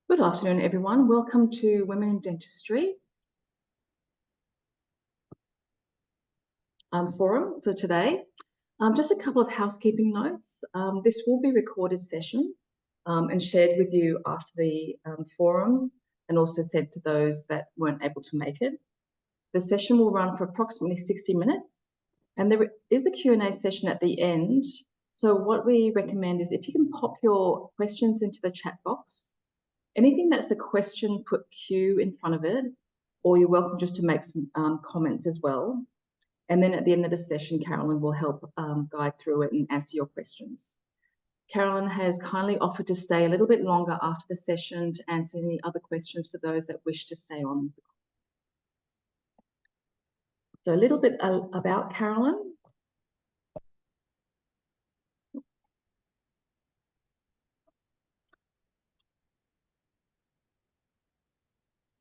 Good afternoon, everyone. Welcome to Women in Dentistry forum for today. Just a couple of housekeeping notes. This will be a recorded session and shared with you after the forum, and also sent to those that weren't able to make it. The session will run for approximately 60 minutes, and there is a Q&A session at the end. So what we recommend is if you can pop your questions into the chat box. Anything that's a question, put Q in front of it, or you're welcome just to make some comments as well. And then at the end of the session, Carolyn will help guide through it and answer your questions. Carolyn has kindly offered to stay a little bit longer after the session to answer any other questions for those that wish to stay on. So a little bit about Carolyn.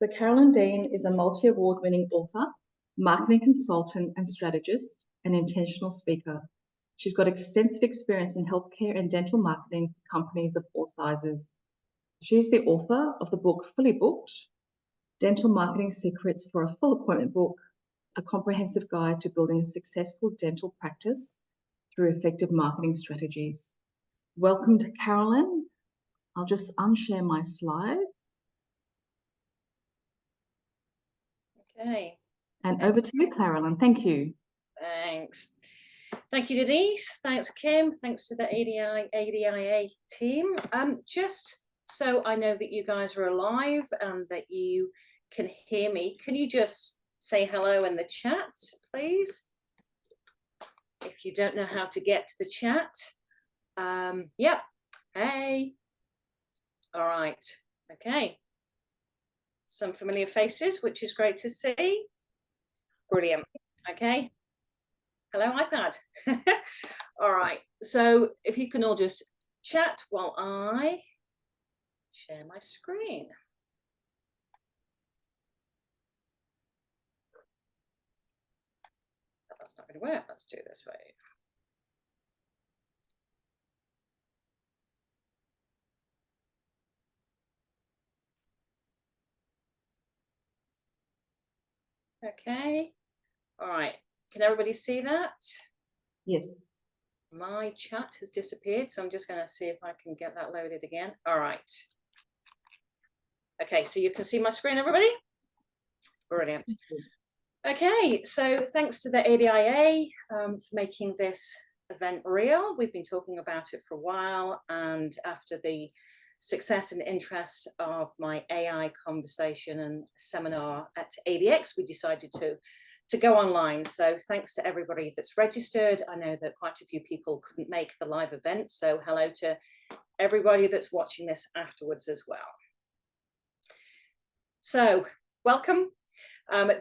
So Carolyn Dean is a multi-award winning author, marketing consultant and strategist, and intentional speaker. She's got extensive experience in healthcare and dental marketing for companies of all sizes. She's the author of the book Fully Booked, Dental Marketing Secrets for a Full Appointment Book, a comprehensive guide to building a successful dental practice through effective marketing strategies. Welcome to Carolyn. I'll just unshare my slides. Okay. And over to you, Carolyn. Thank you. Thanks. Thank you, Denise. Thanks, Kim. Thanks to the ADIA team. Just so I know that you guys are alive and that you can hear me, can you just say hello in the chat, please? If you don't know how to get to the chat. Yep. Hey. All right. Okay. Some familiar faces, which is great to see. Brilliant. Okay. Hello, iPad. All right. So if you can all just chat while I share my screen. Oh, that's not going to work. Let's do it this way. Okay. All right. Can everybody see that? Yes. My chat has disappeared, so I'm just going to see if I can get that loaded again. All right. Okay, so you can see my screen, everybody? Brilliant. Okay, so thanks to the ADIA for making this event real. We've been talking about it for a while, and after the success and interest of my AI conversation and seminar at ADX, we decided to go online. So thanks to everybody that's registered. I know that quite a few people couldn't make the live event, so hello to everybody that's watching this afterwards as well. So welcome.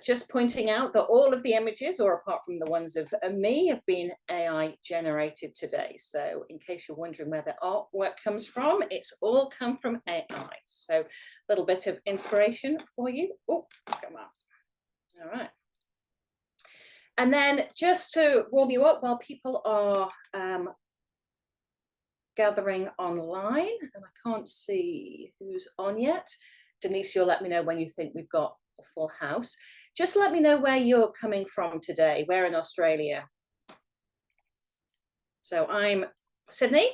Just pointing out that all of the images, or apart from the ones of me, have been AI generated today. So in case you're wondering where the artwork comes from, it's all come from AI. So a little bit of inspiration for you. Oh, come on. All right. And then just to warm you up while people are gathering online, and I can't see who's on yet. Denise, you'll let me know when you think we've got a full house. Just let me know where you're coming from today. We're in Australia. So I'm Sydney,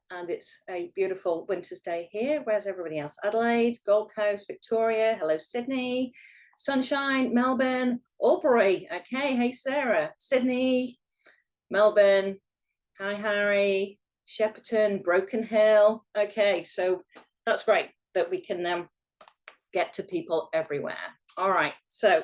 and it's a beautiful winter's day here. Where's everybody else? Adelaide, Gold Coast, Victoria. Hello, Sydney. Sunshine, Melbourne, Albury. Okay, hey, Sarah. Sydney, Melbourne. Hi, Harry. Shepparton, Broken Hill. Okay, so that's great that we can get to people everywhere. All right, so.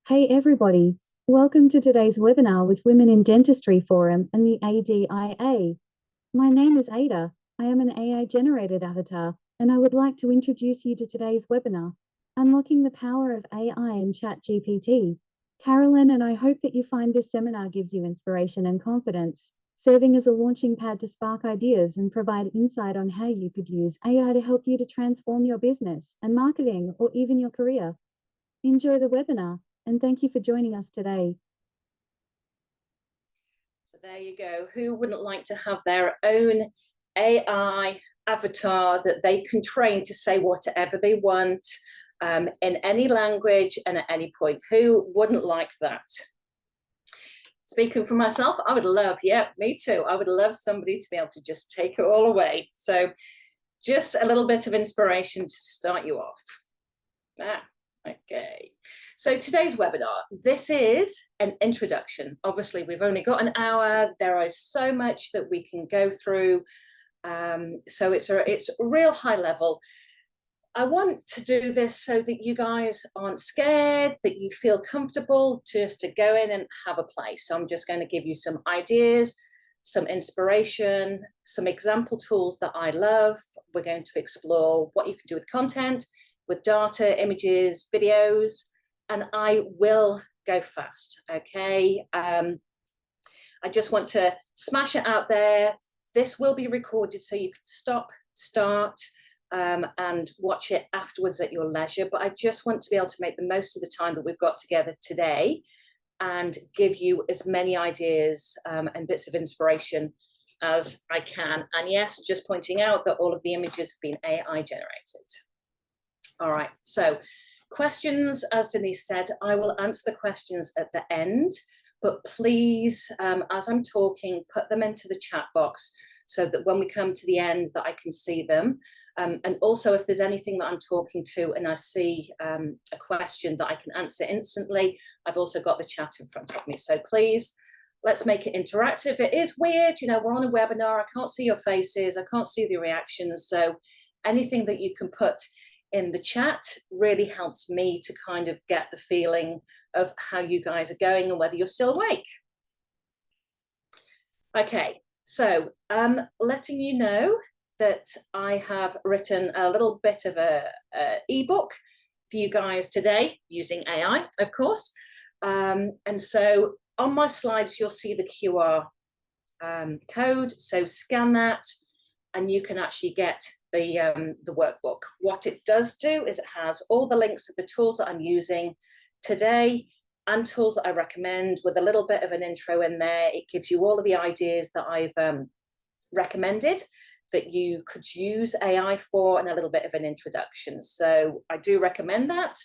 Hey everybody, welcome to today's webinar with Women in Dentistry Forum and the ADIA. My name is Ada. I am an AI generated avatar, and I would like to introduce you to today's webinar, Unlocking the Power of AI and ChatGPT. Carolyn and I hope that you find this seminar gives you inspiration and confidence, serving as a launching pad to spark ideas and provide insight on how you could use AI to help you to transform your business and marketing or even your career. Enjoy the webinar, and thank you for joining us today. So there you go. Who wouldn't like to have their own AI avatar that they can train to say whatever they want in any language and at any point. Who wouldn't like that? Speaking for myself, I would love, yeah, me too. I would love somebody to be able to just take it all away. So just a little bit of inspiration to start you off. Okay. So today's webinar, this is an introduction. Obviously, we've only got an hour. There is so much that we can go through. So it's a real high level. I want to do this so that you guys aren't scared, that you feel comfortable just to go in and have a play. So I'm just going to give you some ideas, some inspiration, some example tools that I love. We're going to explore what you can do with content, with data, images, videos, and I will go fast, okay? I just want to smash it out there. This will be recorded so you can stop, start, and watch it afterwards at your leisure. But I just want to be able to make the most of the time that we've got together today and give you as many ideas and bits of inspiration as I can. And yes, just pointing out that all of the images have been AI generated. All right, so questions, as Denise said, I will answer the questions at the end, but please, as I'm talking, put them into the chat box so that when we come to the end that I can see them. And also if there's anything that I'm talking to and I see a question that I can answer instantly, I've also got the chat in front of me. So please, let's make it interactive. It is weird, you know, we're on a webinar, I can't see your faces, I can't see the reactions. So anything that you can put in the chat really helps me to kind of get the feeling of how you guys are going and whether you're still awake. Okay, so letting you know that I have written a little bit of a ebook for you guys today using AI, of course. And so on my slides, you'll see the QR code. So scan that and you can actually get the workbook. What it does do is it has all the links of the tools that I'm using today and tools that I recommend with a little bit of an intro in there. It gives you all of the ideas that I've recommended that you could use AI for and a little bit of an introduction. So I do recommend that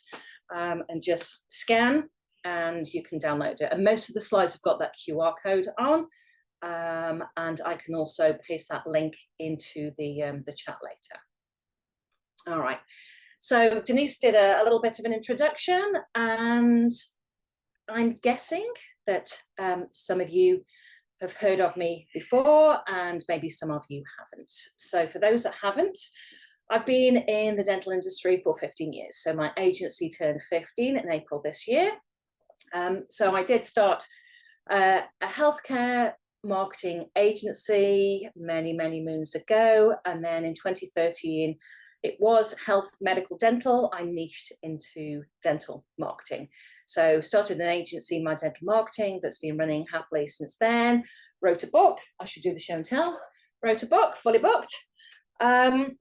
and just scan and you can download it. And most of the slides have got that QR code on. And I can also paste that link into the chat later. All right, so Denise did a little bit of an introduction and I'm guessing that some of you have heard of me before and maybe some of you haven't. So for those that haven't, I've been in the dental industry for 15 years. So my agency turned 15 in April this year. So I did start a healthcare marketing agency many moons ago, and then in 2013 it was health, medical, dental. I niched into dental marketing, so started an agency, My Dental Marketing, that's been running happily since then. Wrote a book, I should do the show and tell. Wrote a book, fully booked, and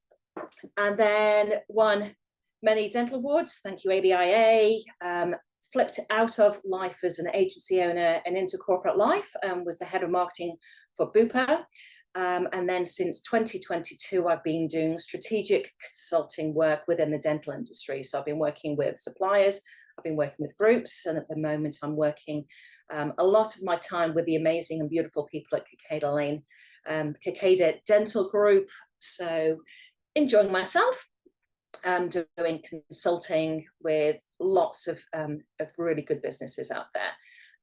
then won many dental awards, thank you ADIA. Flipped out of life as an agency owner and into corporate life, was the head of marketing for Bupa. And then since 2022, I've been doing strategic consulting work within the dental industry. So I've been working with suppliers, I've been working with groups, and at the moment I'm working a lot of my time with the amazing and beautiful people at Cicada Lane, Cicada Dental Group. So enjoying myself. Doing consulting with lots of really good businesses out there.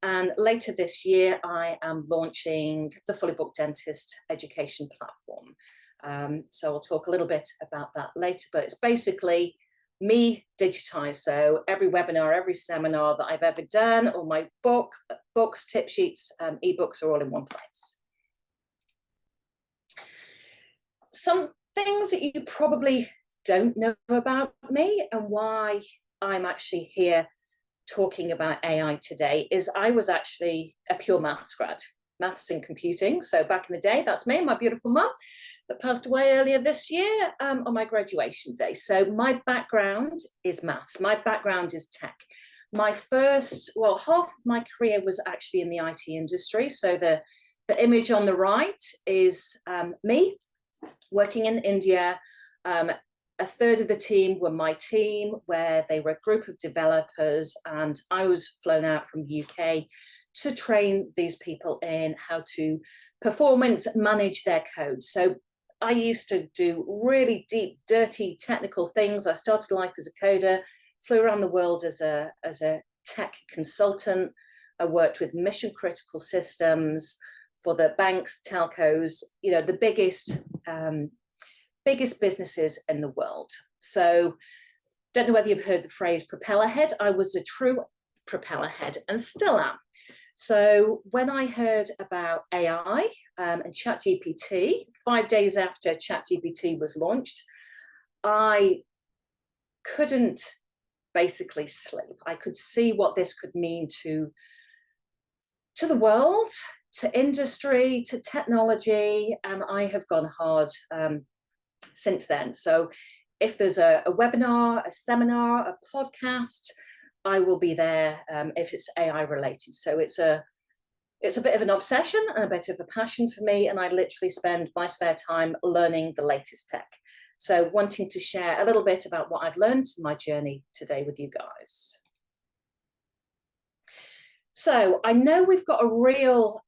And later this year, I am launching the Fully Booked Dentist education platform. So I'll talk a little bit about that later, but it's basically me digitized. So every webinar, every seminar that I've ever done, all my books, tip sheets, ebooks are all in one place. Some things that you probably don't know about me and why I'm actually here talking about AI today is I was actually a pure maths grad, maths and computing. So back in the day, that's me, my beautiful mum that passed away earlier this year on my graduation day. So my background is maths, my background is tech. My first, well, half of my career was actually in the IT industry. So the image on the right is me working in India. A third of the team were my team, where they were a group of developers, and I was flown out from the UK to train these people in how to performance manage their code. So I used to do really deep, dirty technical things. I started life as a coder, flew around the world as a tech consultant. I worked with mission critical systems for the banks, telcos, you know, the biggest businesses in the world. So don't know whether you've heard the phrase propeller head. I was a true propeller head and still am. So when I heard about AI and ChatGPT, 5 days after ChatGPT was launched, I couldn't basically sleep. I could see what this could mean to the world, to industry, to technology, and I have gone hard since then. So if there's a webinar, a seminar, a podcast, I will be there if it's AI related. So it's a bit of an obsession and a bit of a passion for me, and I literally spend my spare time learning the latest tech. So wanting to share a little bit about what I've learned in my journey today with you guys. So I know we've got a real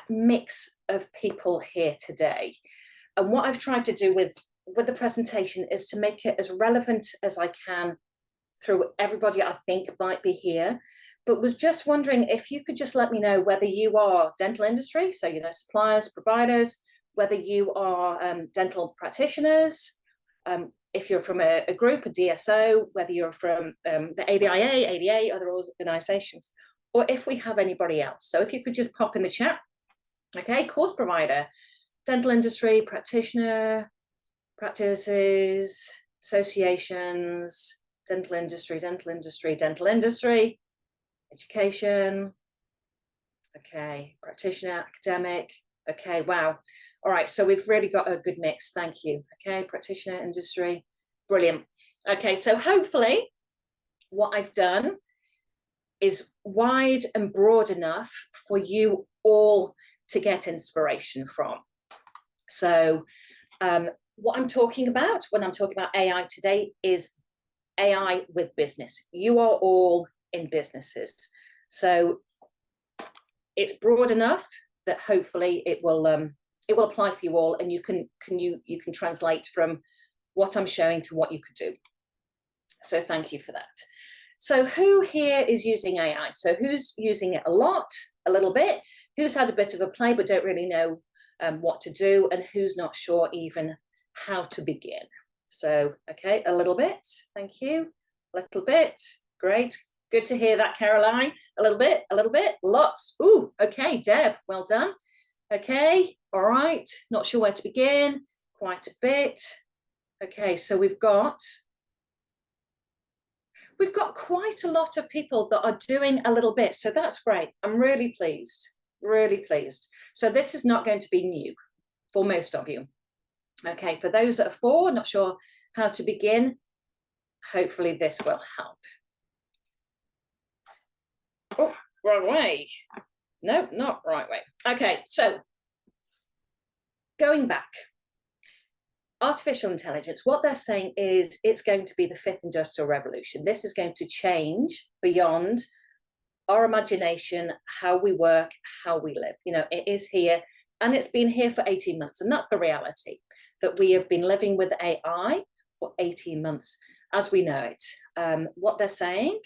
mix of people here today. And what I've tried to do with the presentation is to make it as relevant as I can through everybody I think might be here, but was just wondering if you could just let me know whether you are dental industry, so, you know, suppliers, providers, whether you are dental practitioners, if you're from a group, a DSO, whether you're from the ADIA, ADA, other organizations, or if we have anybody else. So if you could just pop in the chat. Okay, course provider, dental industry, practitioner, practices, associations, dental industry, education, okay, practitioner, academic, okay, wow. All right, so we've really got a good mix, thank you. Okay, practitioner, industry, brilliant. Okay, so hopefully what I've done is wide and broad enough for you all to get inspiration from. So what I'm talking about when I'm talking about AI today is AI with business. You are all in businesses. So it's broad enough that hopefully it will apply for you all, and you can translate from what I'm showing to what you could do. So thank you for that. So who here is using AI? So who's using it a lot, a little bit? Who's had a bit of a play but don't really know what to do, and who's not sure even how to begin? So, okay, a little bit, thank you. A little bit, great. Good to hear that, Caroline. A little bit, lots. Ooh, okay, Deb, well done. Okay, all right, not sure where to begin, quite a bit. Okay, so we've got quite a lot of people that are doing a little bit, so that's great. I'm really pleased, really pleased. So this is not going to be new for most of you. Okay, for those that are four, not sure how to begin, hopefully this will help. Oh, wrong way. No, not right way. Okay, so going back, artificial intelligence, what they're saying is it's going to be the fifth industrial revolution. This is going to change beyond our imagination, how we work, how we live. You know, it is here, and it's been here for 18 months. And that's the reality, that we have been living with AI for 18 months as we know it. What they're saying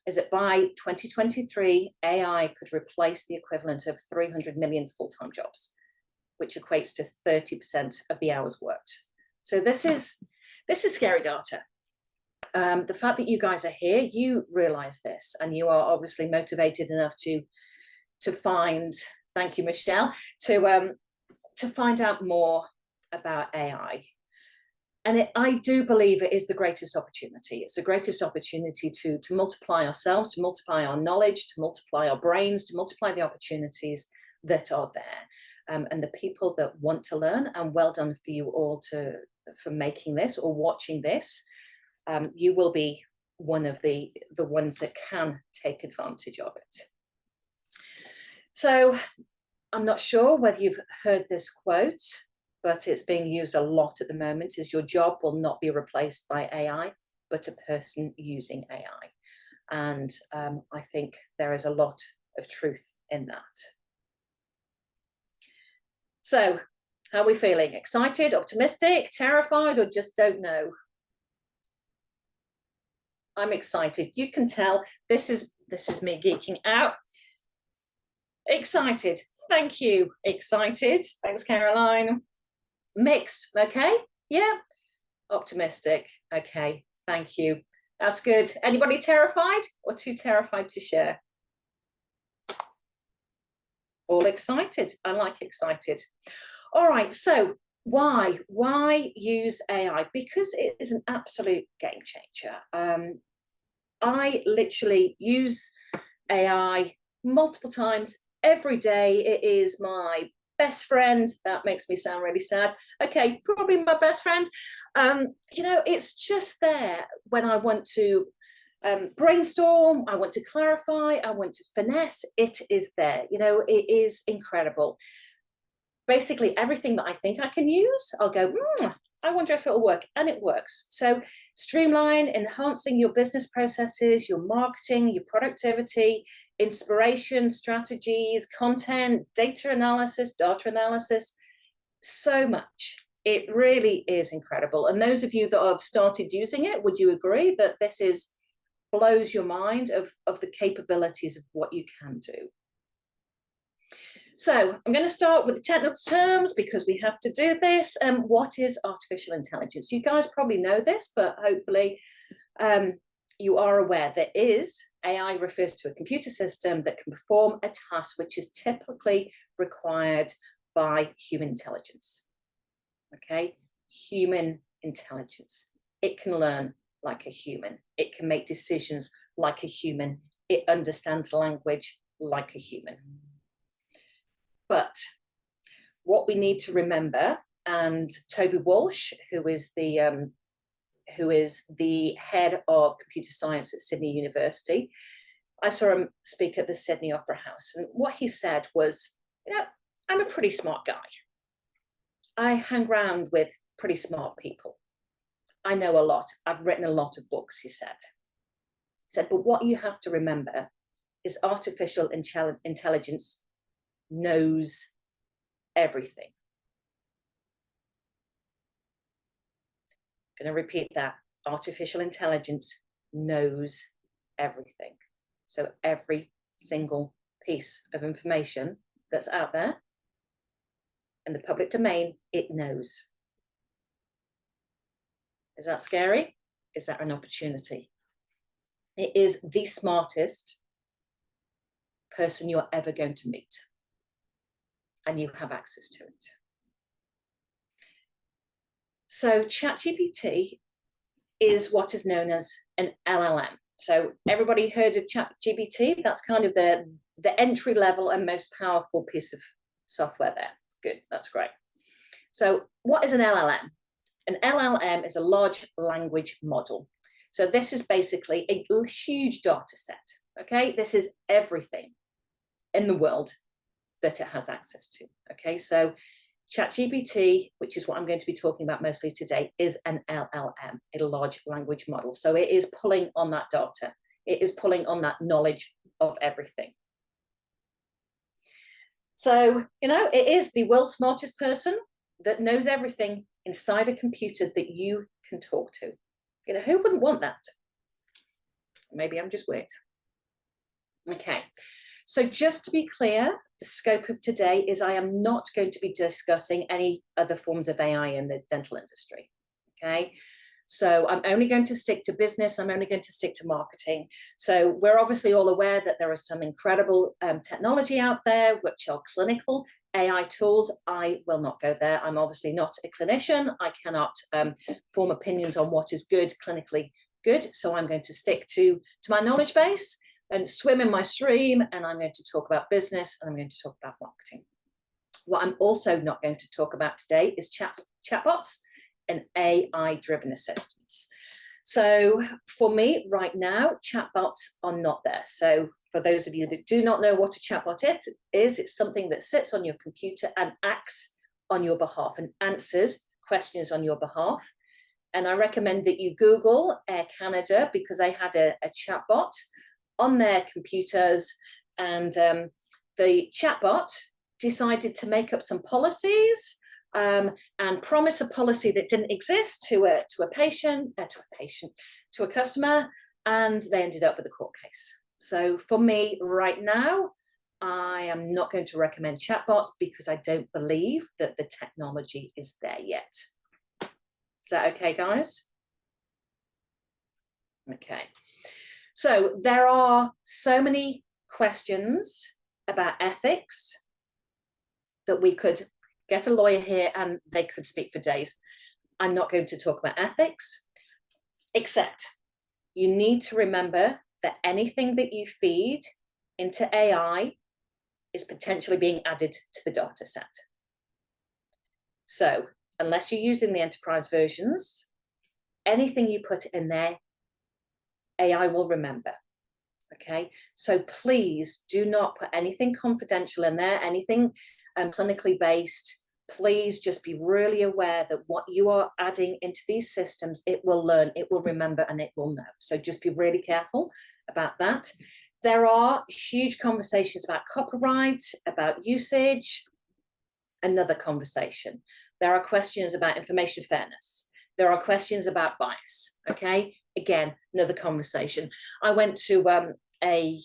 is that by 2023, AI could replace the equivalent of 300 million full-time jobs, which equates to 30% of the hours worked. So this is scary data. The fact that you guys are here, you realize this, and you are obviously motivated enough to find, thank you, Michelle, to find out more about AI. And I do believe it is the greatest opportunity. It's the greatest opportunity to multiply ourselves, to multiply our knowledge, to multiply our brains, to multiply the opportunities that are there. And the people that want to learn, and well done for you all for making this or watching this. You will be one of the ones that can take advantage of it. So I'm not sure whether you've heard this quote, but it's being used a lot at the moment, is your job will not be replaced by AI, but a person using AI. And I think there is a lot of truth in that. So, how are we feeling? Excited, optimistic, terrified, or just don't know? I'm excited. You can tell this is me geeking out. Excited. Thank you. Excited. Thanks, Caroline. Mixed. Okay. Yeah. Optimistic. Okay. Thank you. That's good. Anybody terrified or too terrified to share? All excited. I like excited. All right. So why use AI? Because it is an absolute game changer. I literally use AI multiple times every day. It is my best friend. That makes me sound really sad. Okay, probably my best friend. You know, it's just there when I want to brainstorm, I want to clarify, I want to finesse. It is there. You know, it is incredible. Basically, everything that I think I can use, I'll go, I wonder if it'll work, and it works. So streamline, enhancing your business processes, your marketing, your productivity, inspiration, strategies, content, data analysis, so much. It really is incredible. And those of you that have started using it, would you agree that this blows your mind of the capabilities of what you can do? So I'm going to start with the technical terms because we have to do this. What is artificial intelligence? You guys probably know this, but hopefully you are aware that AI refers to a computer system that can perform a task which is typically required by human intelligence. Okay, human intelligence. It can learn like a human. It can make decisions like a human. It understands language like a human. But what we need to remember, and Toby Walsh, who is the head of computer science at Sydney University, I saw him speak at the Sydney Opera House, and what he said was, you know, I'm a pretty smart guy. I hang around with pretty smart people. I know a lot. I've written a lot of books, he said. He said, but what you have to remember is artificial intelligence knows everything. I'm going to repeat that. Artificial intelligence knows everything. So every single piece of information that's out there in the public domain, it knows. Is that scary? Is that an opportunity? It is the smartest person you're ever going to meet, and you have access to it. So ChatGPT is what is known as an LLM. So everybody heard of ChatGPT? That's kind of the entry level and most powerful piece of software there. Good, that's great. So what is an LLM? An LLM is a large language model. So this is basically a huge data set, okay? This is everything in the world that it has access to, okay? So ChatGPT, which is what I'm going to be talking about mostly today, is an LLM, a large language model. So it is pulling on that data. It is pulling on that knowledge of everything. So, you know, it is the world's smartest person that knows everything inside a computer that you can talk to. You know, who wouldn't want that? Maybe I'm just weird. Okay, so just to be clear, the scope of today is I am not going to be discussing any other forms of AI in the dental industry, okay? So I'm only going to stick to business, I'm only going to stick to marketing. So we're obviously all aware that there is some incredible technology out there, which are clinical AI tools. I will not go there. I'm obviously not a clinician. I cannot form opinions on what is good, clinically good. So I'm going to stick to my knowledge base and swim in my stream, and I'm going to talk about business, and I'm going to talk about marketing. What I'm also not going to talk about today is chatbots and AI-driven assistants. So for me right now, chatbots are not there. So for those of you that do not know what a chatbot is, it's something that sits on your computer and acts on your behalf and answers questions on your behalf. And I recommend that you Google Air Canada, because they had a chatbot on their computers, and the chatbot decided to make up some policies and promise a policy that didn't exist to a customer, and they ended up with a court case. So for me right now, I am not going to recommend chatbots because I don't believe that the technology is there yet. Is that okay, guys? Okay. So there are so many questions about ethics that we could get a lawyer here and they could speak for days. I'm not going to talk about ethics, except you need to remember that anything that you feed into AI is potentially being added to the data set. So unless you're using the enterprise versions, anything you put in there, AI will remember. Okay, so please do not put anything confidential in there, anything clinically based. Please just be really aware that what you are adding into these systems, it will learn, it will remember, and it will know. So just be really careful about that. There are huge conversations about copyright, about usage. Another conversation. There are questions about information fairness. There are questions about bias. Okay, again, another conversation. I went to a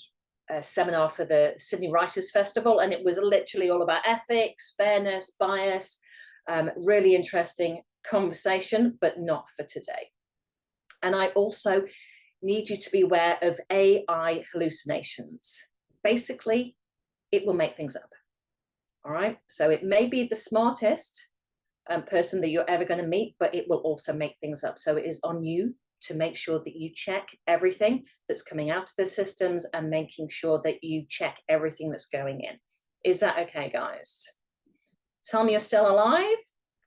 seminar for the Sydney Writers Festival, and it was literally all about ethics, fairness, bias. Really interesting conversation, but not for today. And I also need you to be aware of AI hallucinations. Basically, it will make things up. All right, so it may be the smartest person that you're ever going to meet, but it will also make things up. So it is on you to make sure that you check everything that's coming out of the systems and making sure that you check everything that's going in. Is that okay, guys? Tell me you're still alive,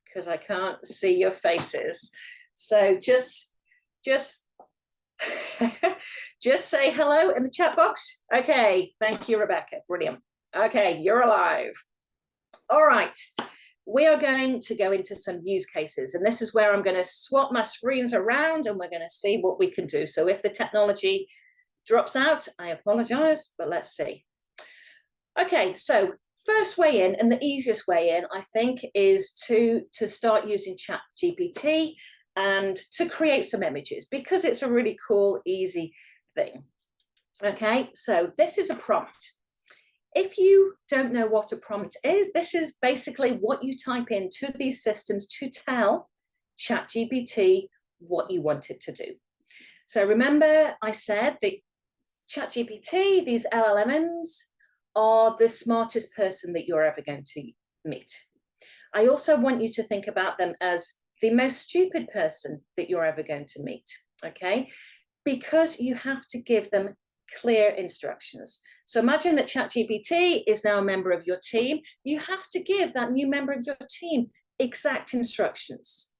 because I can't see your faces. So just say hello in the chat box. Okay, thank you, Rebecca. Brilliant. Okay, you're alive. All right, we are going to go into some use cases, and this is where I'm going to swap my screens around and we're going to see what we can do. So if the technology drops out, I apologize, but let's see. Okay, so first way in, and the easiest way in, I think, is to start using ChatGPT and to create some images, because it's a really cool, easy thing. Okay, so this is a prompt. If you don't know what a prompt is, this is basically what you type into these systems to tell ChatGPT what you want it to do. So remember, I said that ChatGPT, these LLMs, are the smartest person that you're ever going to meet. I also want you to think about them as the most stupid person that you're ever going to meet, okay? Because you have to give them clear instructions. So imagine that ChatGPT is now a member of your team. You have to give that new member of your team exact instructions,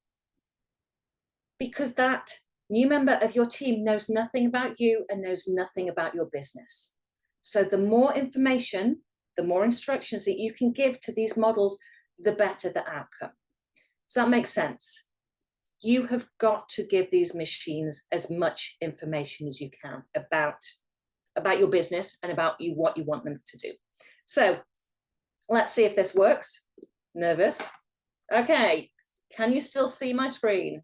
because that new member of your team knows nothing about you and knows nothing about your business. So the more information, the more instructions that you can give to these models, the better the outcome. Does that make sense? You have got to give these machines as much information as you can about your business and about what you want them to do. So let's see if this works. Nervous. Okay, can you still see my screen?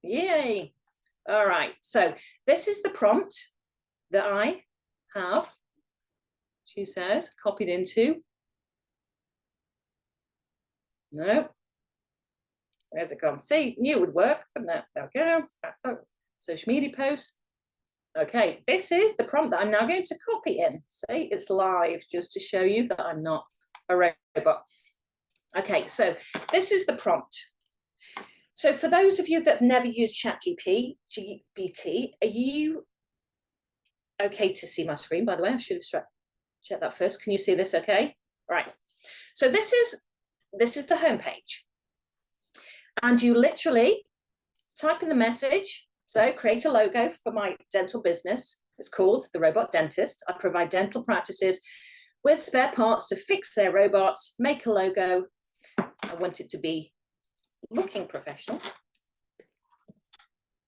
Yay. All right, so this is the prompt that I have, she says, copied into. No. Where's it gone? See, knew it would work. There we go. Oh, social media posts. Okay, this is the prompt that I'm now going to copy in. See, it's live, just to show you that I'm not a robot. Okay, so this is the prompt. So for those of you that have never used ChatGPT, are you okay to see my screen? By the way, I should have checked that first. Can you see this okay? Right. So this is the homepage. And you literally type in the message So create a logo for my dental business. It's called The Robot Dentist. I provide dental practices with spare parts to fix their robots, make a logo. I want it to be looking professional.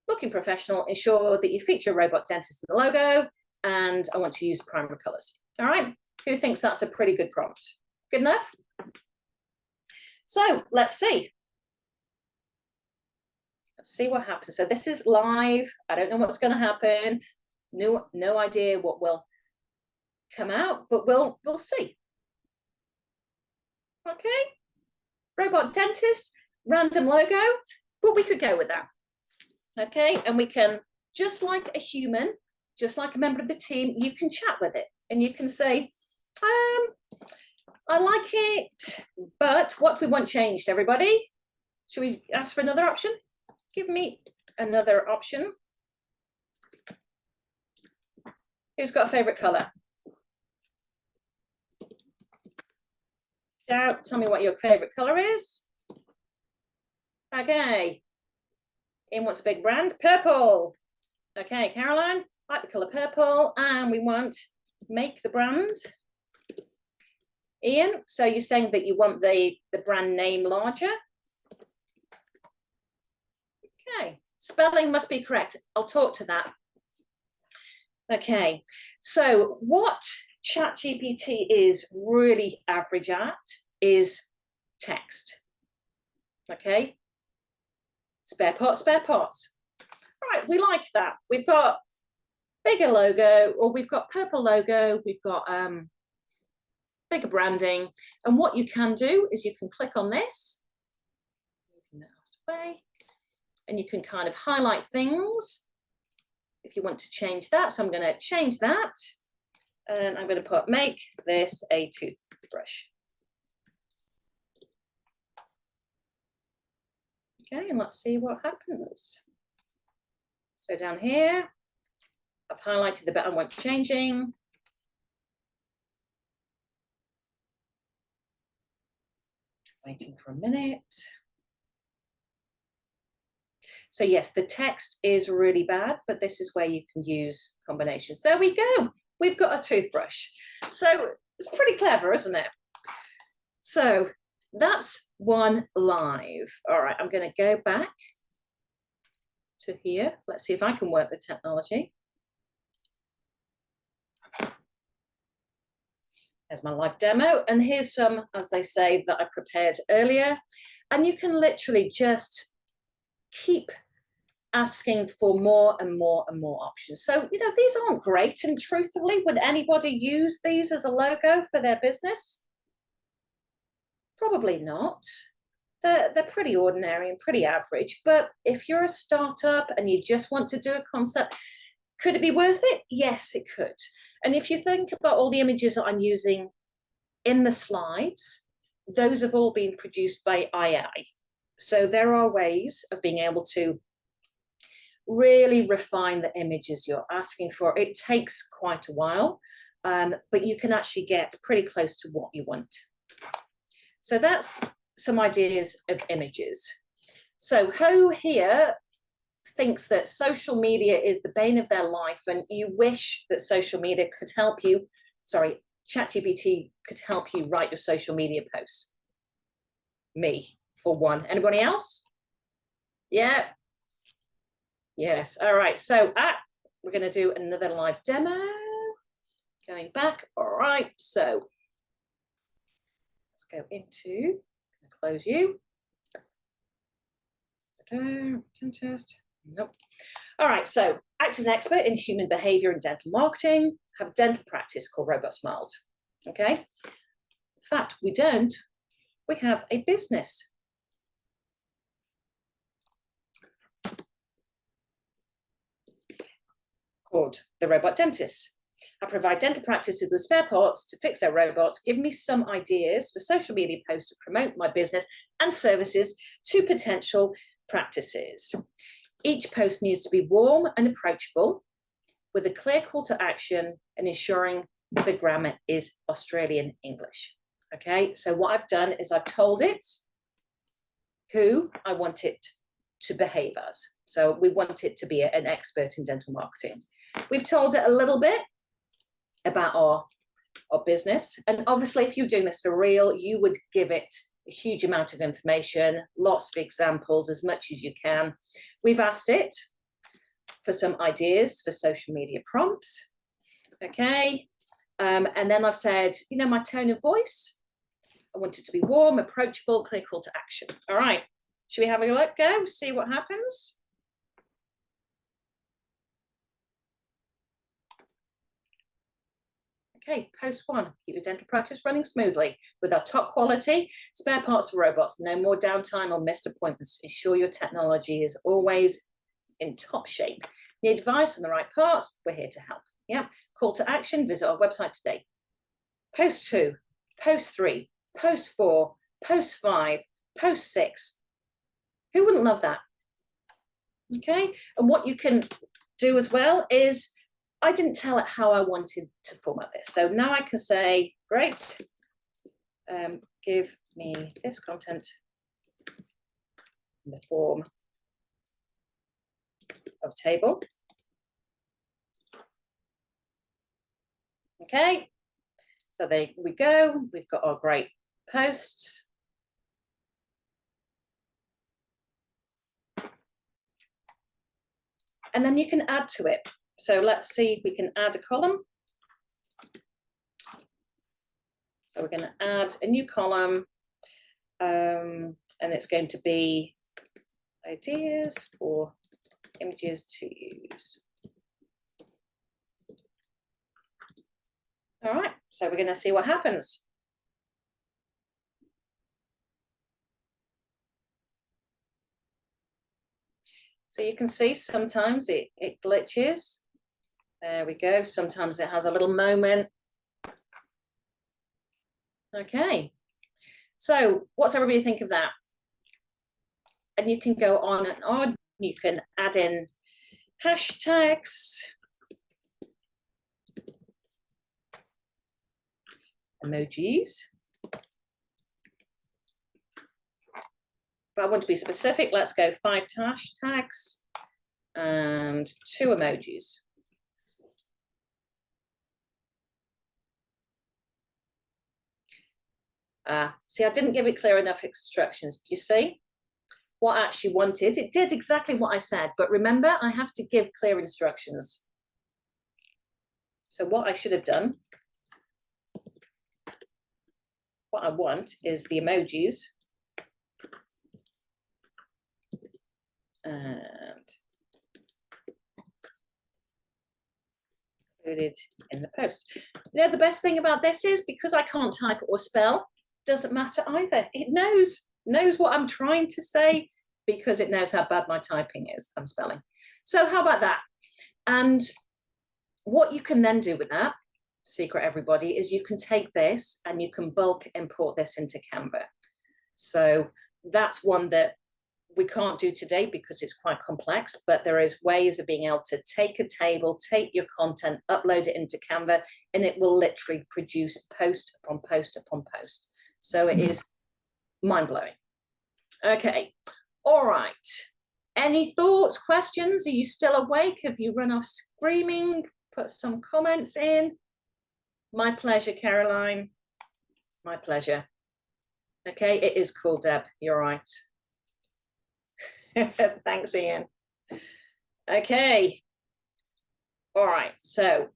Looking professional, ensure that you feature Robot Dentist in the logo, and I want to use primary colors. All right, who thinks that's a pretty good prompt? Good enough? So let's see. Let's see what happens. So this is live. I don't know what's going to happen. No idea what will come out, but we'll see. Okay, Robot Dentist, random logo, but we could go with that. Okay, and we can, just like a human, just like a member of the team, you can chat with it and you can say, I like it, but what do we want changed, everybody? Should we ask for another option? Give me another option. Who's got a favorite color? Shout, tell me what your favorite color is. Okay. Ian wants a big brand, purple. Okay, Caroline, like the color purple, and we want make the brand. Ian, so you're saying that you want the brand name larger? Okay, spelling must be correct. I'll talk to that. Okay, so what ChatGPT is really average at is text. Okay, spare parts, spare parts. All right, we like that. We've got bigger logo, or we've got purple logo, we've got bigger branding. And what you can do is you can click on this, and you can kind of highlight things if you want to change that. So I'm going to change that, and I'm going to put make this a toothbrush. Okay, and let's see what happens. So down here, I've highlighted the bit I want changing. Waiting for a minute. So yes, the text is really bad, but this is where you can use combinations. There we go. We've got a toothbrush. So it's pretty clever, isn't it? So that's one live. All right, I'm going to go back to here. Let's see if I can work the technology. There's my live demo, and here's some, as they say, that I prepared earlier. And you can literally just keep asking for more and more and more options. So, you know, these aren't great, and truthfully, would anybody use these as a logo for their business? Probably not. They're pretty ordinary and pretty average, but if you're a startup and you just want to do a concept, could it be worth it? Yes, it could. And if you think about all the images that I'm using in the slides, those have all been produced by AI. So there are ways of being able to really refine the images you're asking for. It takes quite a while, but you can actually get pretty close to what you want. So that's some ideas of images. So who here thinks that social media is the bane of their life, and you wish that social media could help you, sorry, ChatGPT could help you write your social media posts? Me, for one. Anybody else? Yeah. Yes. All right. So we're going to do another live demo. Going back. All right. So let's go into, close you. Test. Nope. All right, so act as an expert in human behavior and dental marketing, have a dental practice called Robot Smiles. Okay. In fact, we don't. We have a business. Called The Robot Dentist. I provide dental practices with spare parts to fix their robots. Give me some ideas for social media posts to promote my business and services to potential practices. Each post needs to be warm and approachable with a clear call to action and ensuring the grammar is Australian English. Okay, so what I've done is I've told it who I want it to behave as. So we want it to be an expert in dental marketing. We've told it a little bit about our business. And obviously, if you're doing this for real, you would give it a huge amount of information, lots of examples, as much as you can. We've asked it for some ideas for social media prompts. Okay. And then I've said, you know, my tone of voice, I want it to be warm, approachable, clear call to action. All right. Should we have a look, go, see what happens? Okay, post 1, keep your dental practice running smoothly with our top quality spare parts for robots, no more downtime or missed appointments. Ensure your technology is always in top shape. Need advice on the right parts? We're here to help. Yeah, call to action, visit our website today. Post 2, post 3, post 4, post 5, post 6. Who wouldn't love that? Okay, and what you can do as well is, I didn't tell it how I wanted to format this. So now I can say, great, give me this content in the form of table. Okay, so there we go. We've got our great posts. And then you can add to it. So let's see if we can add a column. So we're going to add a new column, and it's going to be ideas for images to use. All right, so we're going to see what happens. So you can see sometimes it glitches. There we go. Sometimes it has a little moment. Okay. So what's everybody think of that? And you can go on and on. You can add in hashtags, emojis. If I want to be specific, let's go 5 hashtags and 2 emojis. See, I didn't give it clear enough instructions. Do you see what I actually wanted? It did exactly what I said, but remember, I have to give clear instructions. So what I should have done, what I want is the emojis and included in the post. You know, the best thing about this is, because I can't type or spell, doesn't matter either. It knows what I'm trying to say, because it knows how bad my typing is and spelling. So how about that? And what you can then do with that, secret everybody, is you can take this and you can bulk import this into Canva. So that's one that we can't do today because it's quite complex, but there is ways of being able to take a table, take your content, upload it into Canva, and it will literally produce post upon post upon post. So it is mind-blowing. Okay, all right. Any thoughts, questions? Are you still awake? Have you run off screaming? Put some comments in. My pleasure, Caroline. My pleasure. Okay, it is cool, Deb. You're right. Thanks, Ian. Okay. All right, so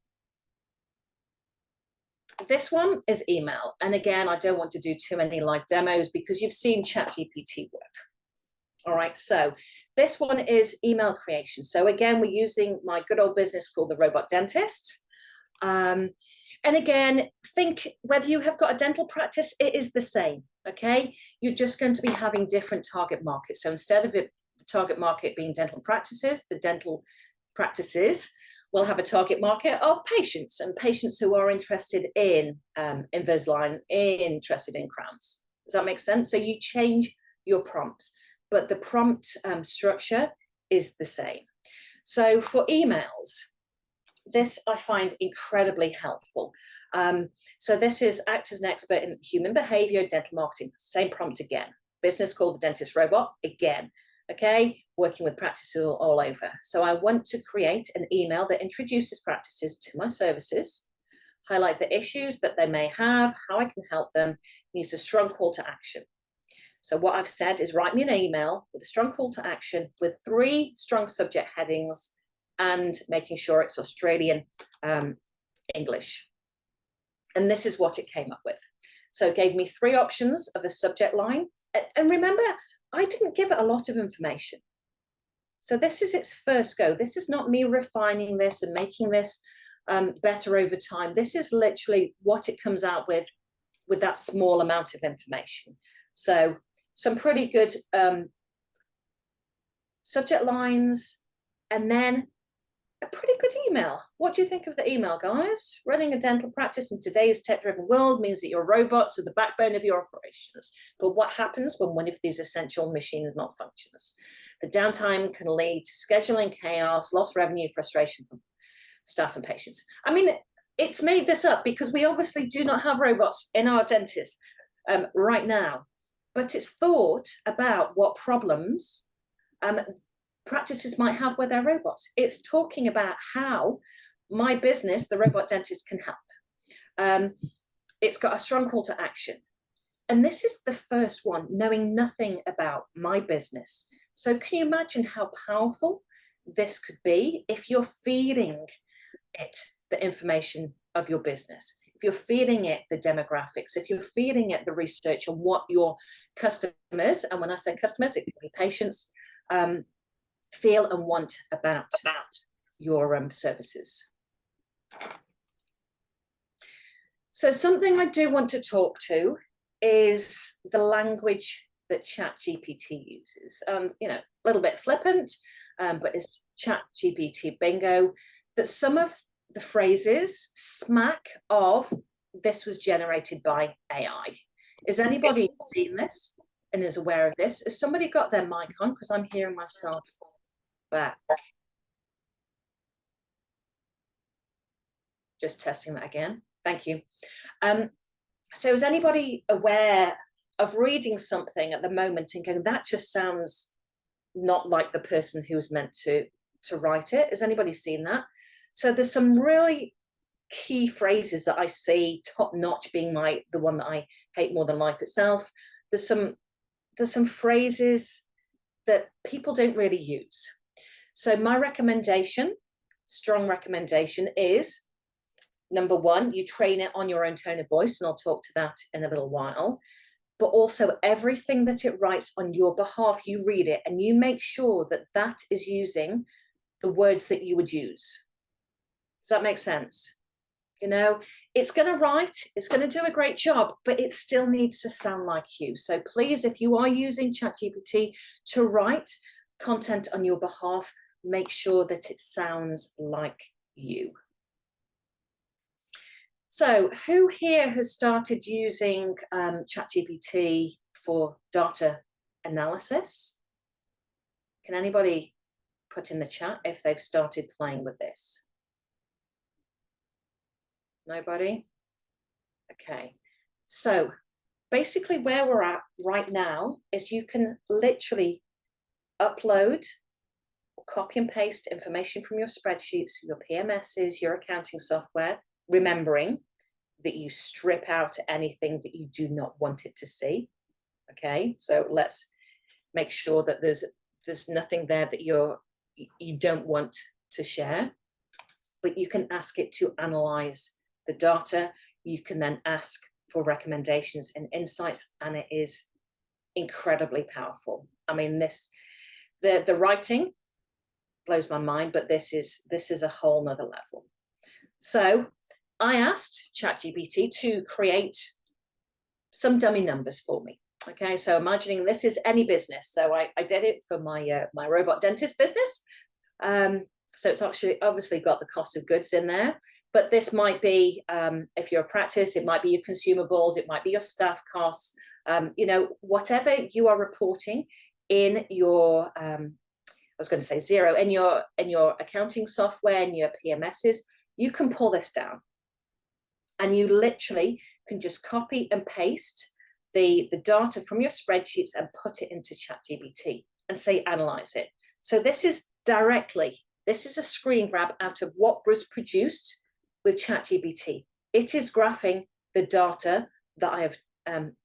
this one is email. And again, I don't want to do too many live demos because you've seen ChatGPT work. All right, so this one is email creation. So again, we're using my good old business called the Robot Dentist. And again, think whether you have got a dental practice, it is the same, okay? You're just going to be having different target markets. So instead of the target market being dental practices, the dental practices will have a target market of patients, and patients who are interested in Invisalign, interested in crowns. Does that make sense? So you change your prompts, but the prompt structure is the same. So for emails, this I find incredibly helpful. So this is act as an expert in human behavior, dental marketing, same prompt again. Business called the Dentist Robot, again. okay, working with practices all over. So I want to create an email that introduces practices to my services, highlight the issues that they may have, how I can help them, use a strong call to action. So what I've said is write me an email with a strong call to action with 3 strong subject headings and making sure it's Australian English. And this is what it came up with. So it gave me 3 options of a subject line. And remember, I didn't give it a lot of information. So this is its first go. This is not me refining this and making this better over time. This is literally what it comes out with that small amount of information. So some pretty good subject lines, and then a pretty good email. What do you think of the email, guys? Running a dental practice in today's tech-driven world means that your robots are the backbone of your operations. But what happens when one of these essential machines malfunctions? The downtime can lead to scheduling chaos, lost revenue, frustration from staff and patients. I mean, it's made this up because we obviously do not have robots in our dentists right now, but it's thought about what problems practices might have with their robots. It's talking about how my business, the robot dentist, can help. It's got a strong call to action. And this is the first one, knowing nothing about my business. So can you imagine how powerful this could be if you're feeding it the information of your business, if you're feeding it the demographics, if you're feeding it the research on what your customers, and when I say customers, it can be patients, feel and want about your services. So something I do want to talk to is the language that ChatGPT uses. And, you know, a little bit flippant, but it's ChatGPT bingo, that some of the phrases smack of this was generated by AI. Is anybody seen this and is aware of this? Has somebody got their mic on? Because I'm hearing myself back. Just testing that again. Thank you. So is anybody aware of reading something at the moment and going, that just sounds not like the person who was meant to write it? Has anybody seen that? So there's some really key phrases that I see, top notch being the one that I hate more than life itself. There's some phrases that people don't really use. So my recommendation, strong recommendation, is number 1, you train it on your own tone of voice, and I'll talk to that in a little while. But also everything that it writes on your behalf, you read it and you make sure that that is using the words that you would use. Does that make sense? You know, it's going to write, it's going to do a great job, but it still needs to sound like you. So please, if you are using ChatGPT to write content on your behalf, make sure that it sounds like you. So who here has started using ChatGPT for data analysis? Can anybody put in the chat if they've started playing with this? Nobody? Okay. So basically where we're at right now is you can literally upload or copy and paste information from your spreadsheets, your PMSs, your accounting software, remembering that you strip out anything that you do not want it to see. Okay, so let's make sure that there's nothing there that you don't want to share, but you can ask it to analyze the data. You can then ask for recommendations and insights, and it is incredibly powerful. I mean, the writing blows my mind, but this is a whole nother level. So I asked ChatGPT to create some dummy numbers for me. Okay, so imagining this is any business. So I did it for my my robot dentist business. So it's actually obviously got the cost of goods in there, but this might be, if you're a practice, it might be your consumables, it might be your staff costs, you know, whatever you are reporting in your, I was going to say zero, in your accounting software and your PMSs, you can pull this down. And you literally can just copy and paste the data from your spreadsheets and put it into ChatGPT. and say analyze it. So this is a screen grab out of what was produced with ChatGPT. It is graphing the data that I have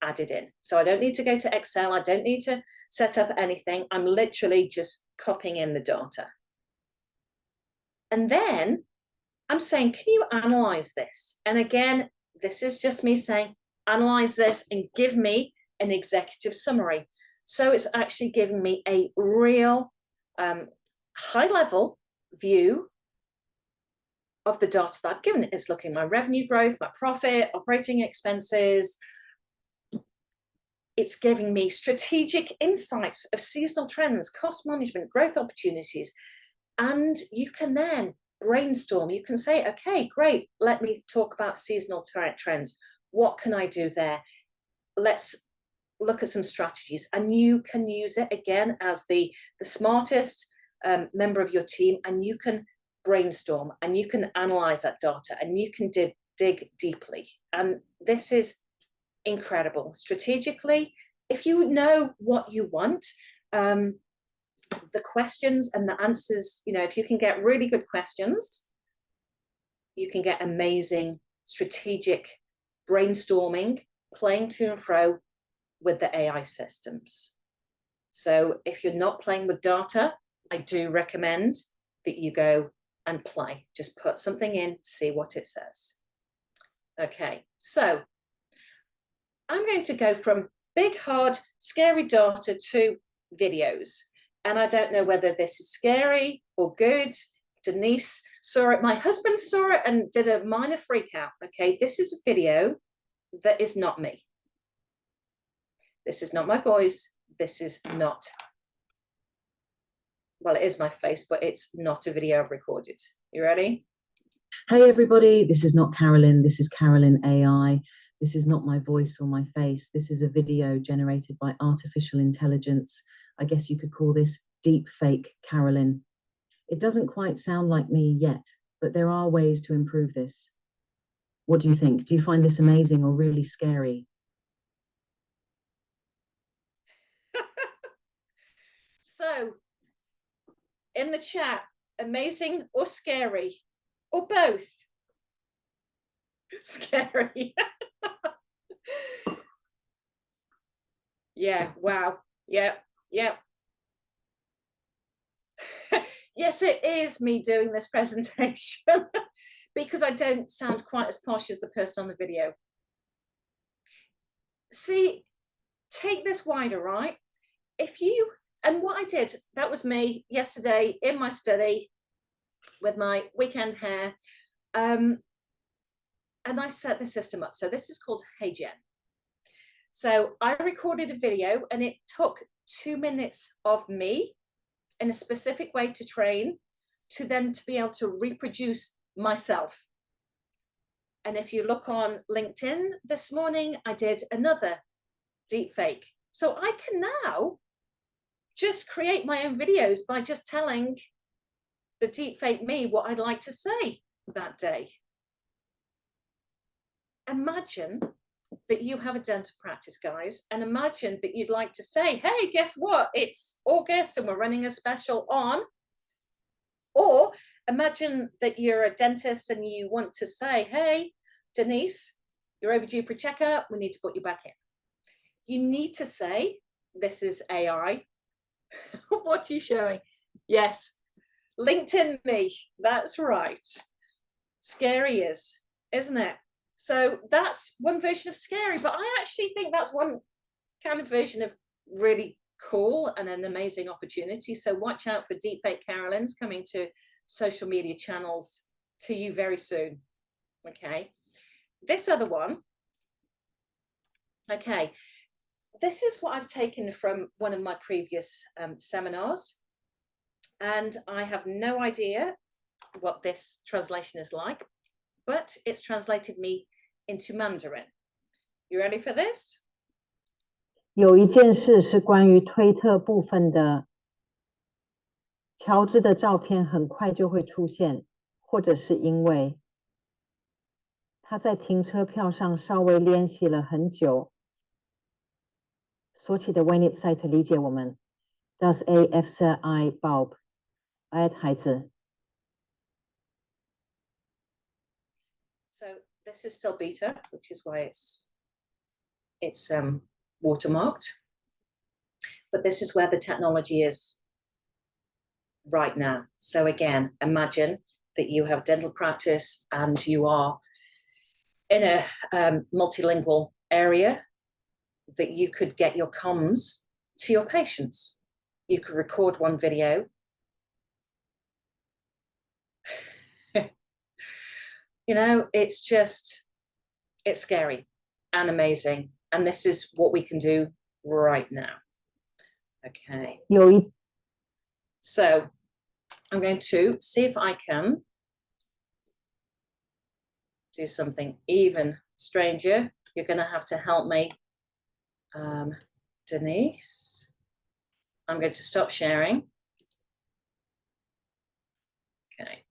added in. So I don't need to go to Excel. I don't need to set up anything. I'm literally just copying in the data. And then I'm saying, can you analyze this? And again, this is just me saying, analyze this and give me an executive summary. So it's actually giving me a real high-level view of the data that I've given it. It's looking at my revenue growth, my profit, operating expenses. It's giving me strategic insights of seasonal trends, cost management, growth opportunities. And you can then brainstorm. You can say, okay, great, let me talk about seasonal trends. What can I do there? Let's look at some strategies. And you can use it again as the smartest member of your team, and you can brainstorm and you can analyze that data and you can dig deeply. And this is incredible. Strategically, if you know what you want, the questions and the answers, you know, if you can get really good questions, you can get amazing strategic brainstorming, playing to and fro with the AI systems. So if you're not playing with data, I do recommend that you go and play. Just put something in, see what it says. Okay, so I'm going to go from big, hard, scary data to videos. And I don't know whether this is scary or good. Denise saw it. My husband saw it and did a minor freak out. Okay, this is a video that is not me. This is not my voice. This is not, well, it is my face, but it's not a video I've recorded. You ready? Hey everybody, this is not Carolyn, this is Carolyn AI. This is not my voice or my face. This is a video generated by artificial intelligence. I guess you could call this deep fake Carolyn. It doesn't quite sound like me yet, but there are ways to improve this. What do you think? Do you find this amazing or really scary? So, in the chat, amazing or scary, or both? Scary. Yeah, wow. Yeah. Yes, it is me doing this presentation because I don't sound quite as posh as the person on the video. See, take this wider, right? And what I did, that was me yesterday in my study with my weekend hair. And I set the system up. So this is called Hey Jen. So I recorded a video and it took 2 minutes of me in a specific way to train to then to be able to reproduce myself. And if you look on LinkedIn this morning, I did another deep fake. So I can now just create my own videos by just telling the deep fake me what I'd like to say that day. Imagine that you have a dental practice, guys, and imagine that you'd like to say, hey, guess what? It's August and we're running a special on. Or imagine that you're a dentist and you want to say, hey, Denise, you're overdue for a checkup. We need to put you back in. You need to say, this is AI. What are you showing? Yes, LinkedIn me. That's right. Scary is, isn't it? So that's one version of scary, but I actually think that's one kind of version of really cool and an amazing opportunity. So watch out for deepfake Carolyns coming to social media channels to you very soon. Okay, this other one. Okay, this is what I've taken from one of my previous seminars, and I have no idea what this translation is like, but it's translated me into Mandarin. You ready for this? 有一件事是关于推特部分的，乔治的照片很快就会出现，或者是因为他在停车票上稍微练习了很久。说起的 When It's Site 理解我们， Does A F I bulb？ 哎，孩子。 So this is still beta, which is why it's watermarked. But this is where the technology is right now. So again, imagine that you have dental practice and you are in a multilingual area, that you could get your comms to your patients. You could record one video. You know, it's scary and amazing. And this is what we can do right now. Okay. So I'm going to see if I can do something even stranger. You're going to have to help me, Denise. I'm going to stop sharing. Okay.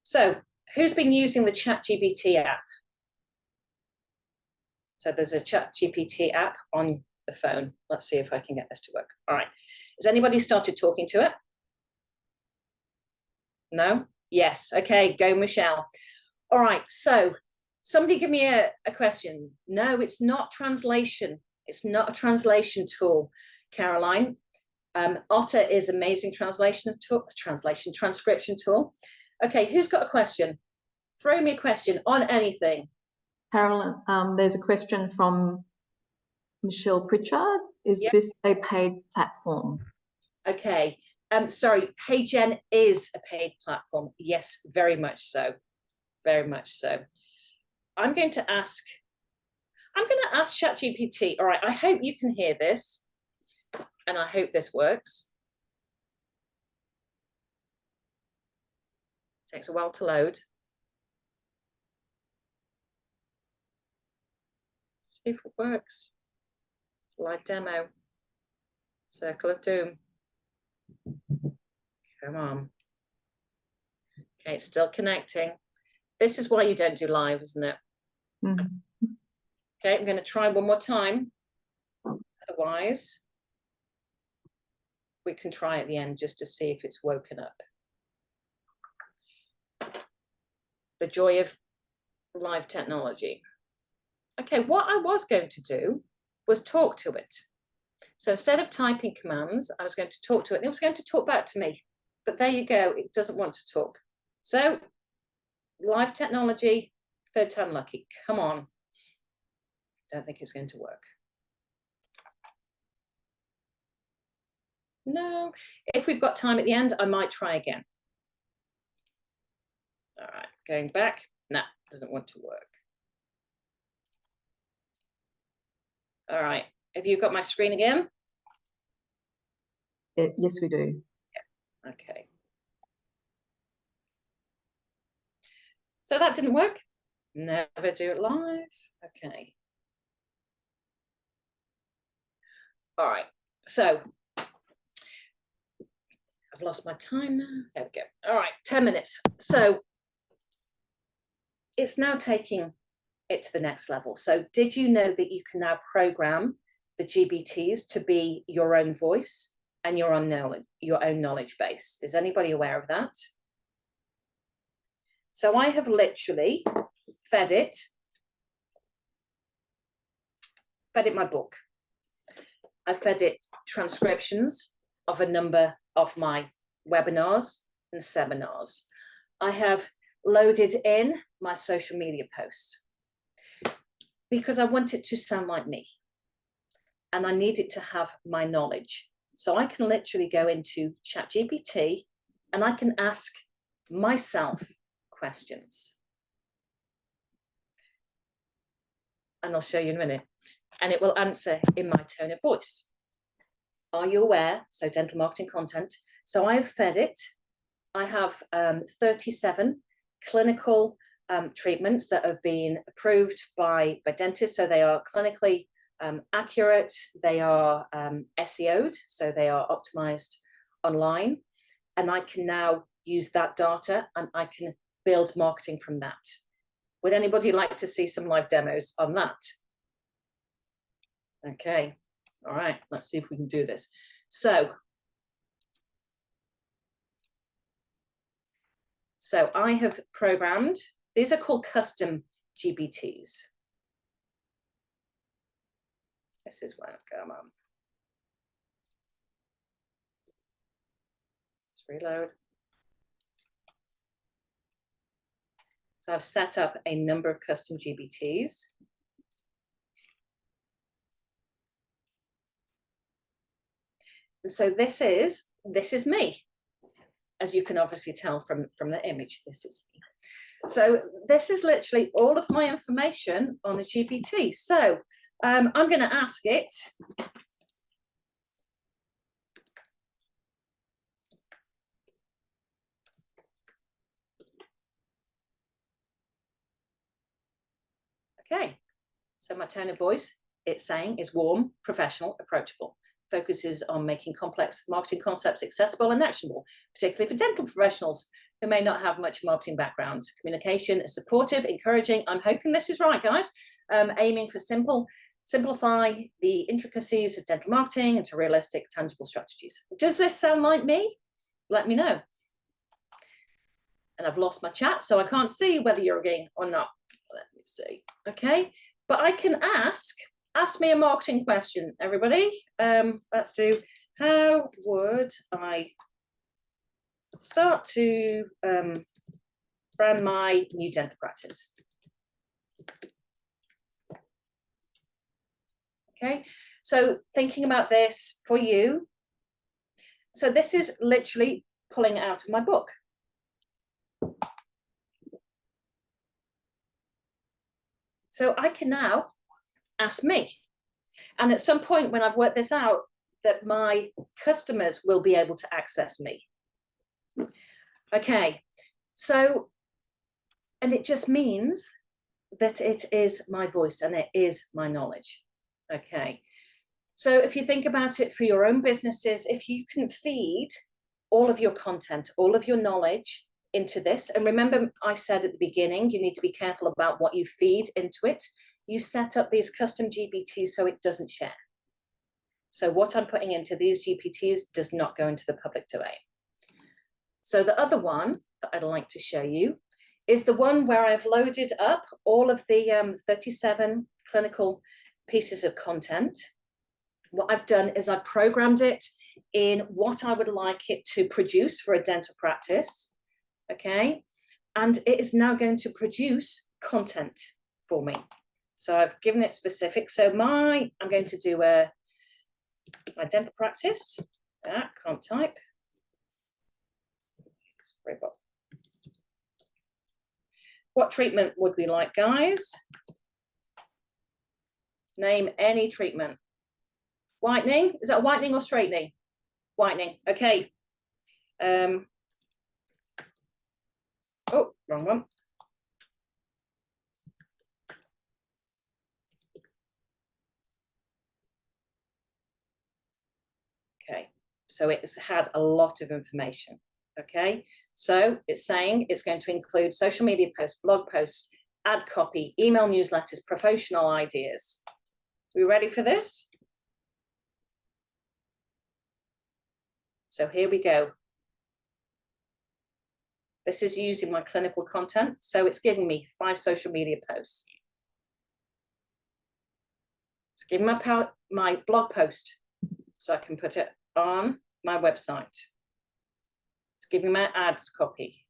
So who's been using the ChatGPT app? So there's a ChatGPT app on the phone. Let's see if I can get this to work. All right. Has anybody started talking to it? No? Yes. Okay, go Michelle. All right, so somebody give me a question. No, it's not translation. It's not a translation tool, Caroline. Otter is amazing transcription tool. Okay, who's got a question? Throw me a question on anything. Carolyn, there's a question from Michelle Pritchard. Is this a paid platform? Okay, sorry, HeyGen is a paid platform. Yes, very much so. Very much so. I'm going to ask ChatGPT. All right, I hope you can hear this, and I hope this works. Takes a while to load. See if it works. Live demo. Circle of doom. Come on. Okay, it's still connecting. This is why you don't do live, isn't it? Mm-hmm. Okay, I'm going to try one more time. Otherwise, we can try at the end just to see if it's woken up. The joy of live technology. Okay, what I was going to do was talk to it. So instead of typing commands, I was going to talk to it, and it was going to talk back to me. But there you go, it doesn't want to talk. So, live technology, third time lucky, come on. Don't think it's going to work. No, if we've got time at the end, I might try again. All right, going back. No, doesn't want to work. All right, have you got my screen again? Yes, we do. Yeah. Okay. So that didn't work. Never do it live. Okay. All right, so I've lost my time now. There we go. All right, 10 minutes. So it's now taking it to the next level. So did you know that you can now program the GBTs to be your own voice and your own knowledge base? Is anybody aware of that? So I have literally fed it my book. I fed it transcriptions of a number of my webinars and seminars. I have loaded in my social media posts because I want it to sound like me, and I need it to have my knowledge. So I can literally go into ChatGPT and I can ask myself questions. And I'll show you in a minute. And it will answer in my tone of voice. Are you aware? So dental marketing content. So I have fed it. I have 37 clinical treatments that have been approved by dentists. So they are clinically accurate. They are SEO'd, so they are optimized online. And I can now use that data and I can build marketing from that. Would anybody like to see some live demos on that? Okay, All right, let's see if we can do this. So I have programmed, these are called custom GPTs. This is where, come on. Let's reload. So I've set up a number of custom GPTs. And so this is me. As you can obviously tell from the image, this is me. So this is literally all of my information on the GPT. So I'm going to ask it. Okay, so my tone of voice, it's saying, is warm, professional, approachable. Focuses on making complex marketing concepts accessible and actionable, particularly for dental professionals who may not have much marketing background. Communication is supportive, encouraging. I'm hoping this is right, guys. Aiming for simplify the intricacies of dental marketing into realistic, tangible strategies. Does this sound like me? Let me know. And I've lost my chat, so I can't see whether you're agreeing or not. Let me see. Okay, but I can ask me a marketing question, everybody. Let's do, how would I start to brand my new dental practice? Okay, so thinking about this for you. So this is literally pulling it out of my book. So I can now ask me. And at some point when I've worked this out, that my customers will be able to access me. Okay, so, and it just means that it is my voice and it is my knowledge. Okay, so if you think about it for your own businesses, if you can feed all of your content, all of your knowledge into this, and remember I said at the beginning, you need to be careful about what you feed into it. You set up these custom GPTs so it doesn't share. So what I'm putting into these GPTs does not go into the public domain. So the other one that I'd like to show you is the one where I've loaded up all of the 37 clinical pieces of content. What I've done is I've programmed it in what I would like it to produce for a dental practice. Okay, and it is now going to produce content for me. So I've given it specific. So I'm going to do my dental practice. Can't type. What treatment would we like, guys? Name any treatment. Whitening? Is that whitening or straightening? Whitening. Okay. Oh, wrong one. Okay, so it's had a lot of information. Okay, so it's saying it's going to include social media posts, blog posts, ad copy, email newsletters, promotional ideas. Are we ready for this? So here we go. This is using my clinical content. So it's giving me 5 social media posts. It's giving my blog post so I can put it on my website. It's giving my ads copy.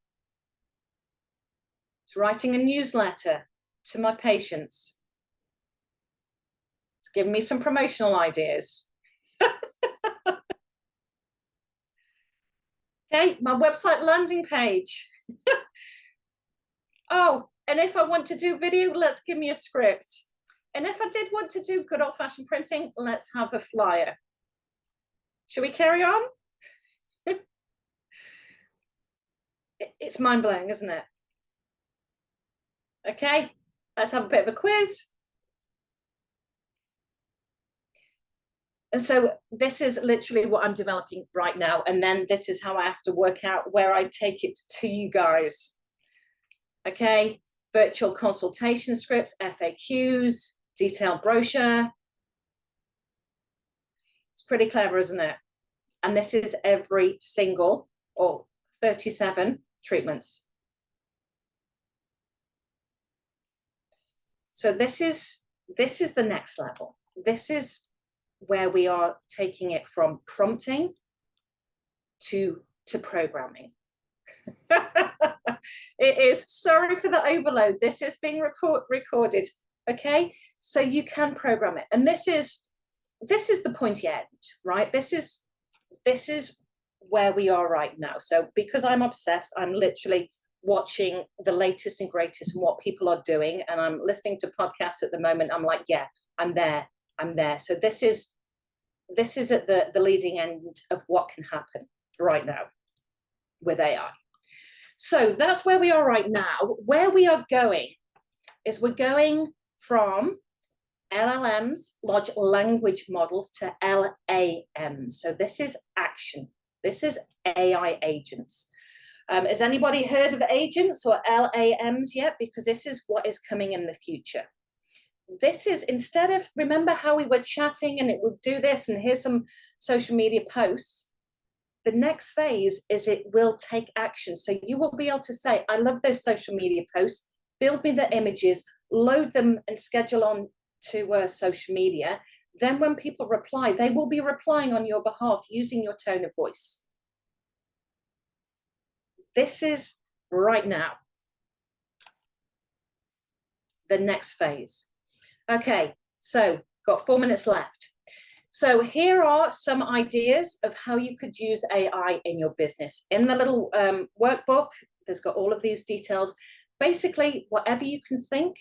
It's writing a newsletter to my patients. It's giving me some promotional ideas. Okay, my website landing page. Oh, and if I want to do video, let's give me a script. And if I did want to do good old-fashioned printing, let's have a flyer. Shall we carry on? It's mind-blowing, isn't it? Okay, let's have a bit of a quiz. And so this is literally what I'm developing right now. And then this is how I have to work out where I take it to you guys. Okay, virtual consultation scripts, FAQs, detailed brochure. pretty clever, isn't it? And this is every single, or 37 treatments. So this is the next level. This is where we are taking it from prompting to programming. It is, sorry for the overload. This is being recorded. Okay, so you can program it, and this is the pointy end, right? This is where we are right now. So because I'm obsessed, I'm literally watching the latest and greatest and what people are doing, and I'm listening to podcasts at the moment. I'm like, yeah, I'm there. So this is at the leading end of what can happen right now with AI. So that's where we are right now. Where we are going is we're going from LLMs, large language models, to LAMs. So this is action. This is AI agents. Has anybody heard of agents or LAMs yet? Because this is what is coming in the future. This is, instead of, remember how we were chatting and it would do this and here's some social media posts, the next phase is it will take action. So you will be able to say, I love those social media posts, build me the images, load them and schedule on to social media. Then when people reply, they will be replying on your behalf using your tone of voice. This is right now, the next phase. Okay, so got 4 minutes left. So here are some ideas of how you could use AI in your business. In the little workbook, there's got all of these details. Basically, whatever you can think,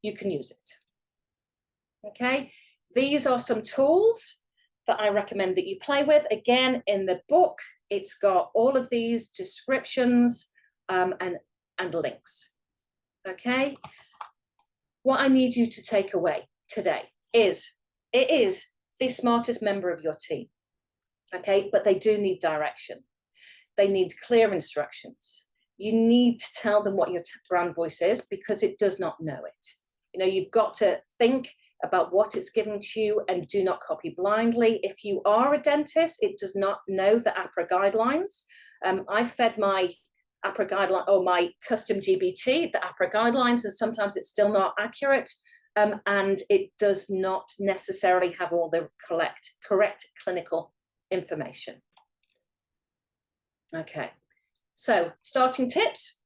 you can use it. Okay, these are some tools that I recommend that you play with. Again, in the book, it's got all of these descriptions and links. Okay, what I need you to take away today is, it is the smartest member of your team. Okay, but they do need direction. They need clear instructions. You need to tell them what your brand voice is, because it does not know it. You know, you've got to think about what it's giving to you and do not copy blindly. If you are a dentist, it does not know the APRA guidelines. I fed my APRA guideline, or my custom GBT, the APRA guidelines, and sometimes it's still not accurate. And it does not necessarily have all the correct clinical information. Okay, so starting tips.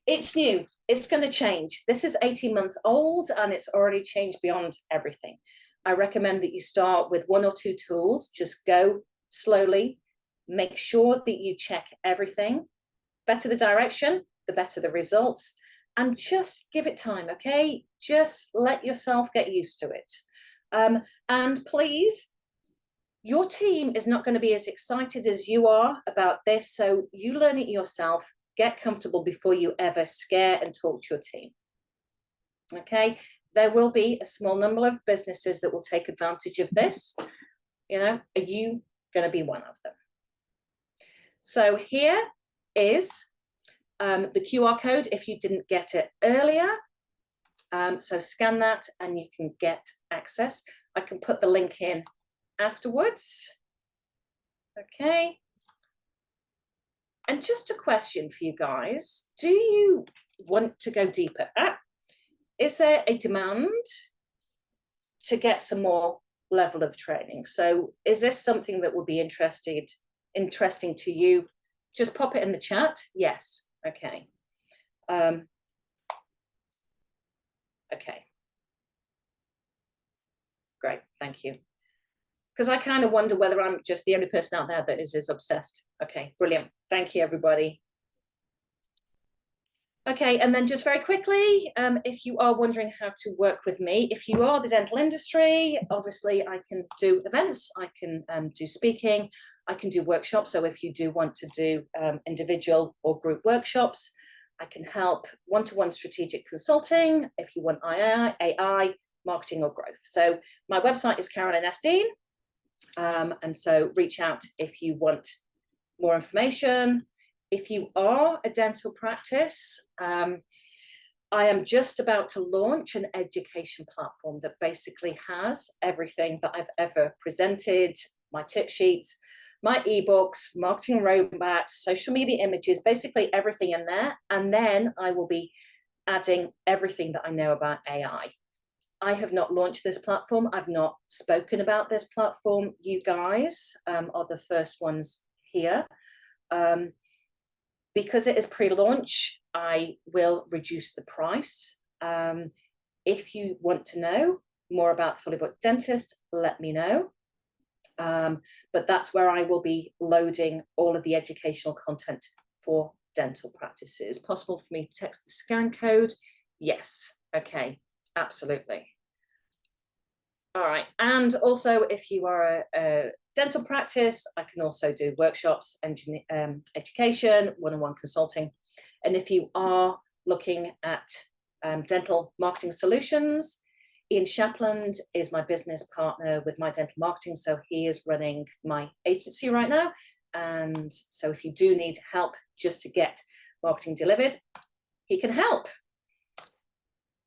It's new, it's going to change. This is 18 months old and it's already changed beyond everything. I recommend that you start with 1 or 2 tools, just go slowly, make sure that you check everything. Better the direction, the better the results, and just give it time, okay? Just let yourself get used to it. And please, your team is not going to be as excited as you are about this, so you learn it yourself. Get comfortable before you ever scare and talk to your team. Okay, there will be a small number of businesses that will take advantage of this. You know, are you going to be one of them? So here is the QR code if you didn't get it earlier. So scan that and you can get access. I can put the link in afterwards. Okay. And just a question for you guys, do you want to go deeper? Is there a demand to get some more level of training? So is this something that would be interesting to you? Just pop it in the chat. Yes. Okay. Okay. Great. Thank you. Because I kind of wonder whether I'm just the only person out there that is as obsessed. Okay, brilliant. Thank you, everybody. Okay, and then just very quickly, if you are wondering how to work with me, if you are the dental industry, obviously I can do events, I can do speaking, I can do workshops. So if you do want to do individual or group workshops, I can help one-to-one strategic consulting if you want AI, marketing or growth. So my website is Carolyn S Dean. And so reach out if you want more information. If you are a dental practice, I am just about to launch an education platform that basically has everything that I've ever presented, my tip sheets, my ebooks, marketing roadmaps, social media images, basically everything in there. And then I will be adding everything that I know about AI. I have not launched this platform. I've not spoken about this platform. You guys are the first ones here. Because it is pre-launch, I will reduce the price. If you want to know more about Fully Booked Dentist, let me know. But that's where I will be loading all of the educational content for dental practices. Possible for me to text the scan code? Yes. Okay. Absolutely. All right. And also, if you are a dental practice, I can also do workshops, education, one-on-one consulting. And if you are looking at dental marketing solutions, Ian Shapland is my business partner with My Dental Marketing. So he is running my agency right now. And so if you do need help just to get marketing delivered, he can help.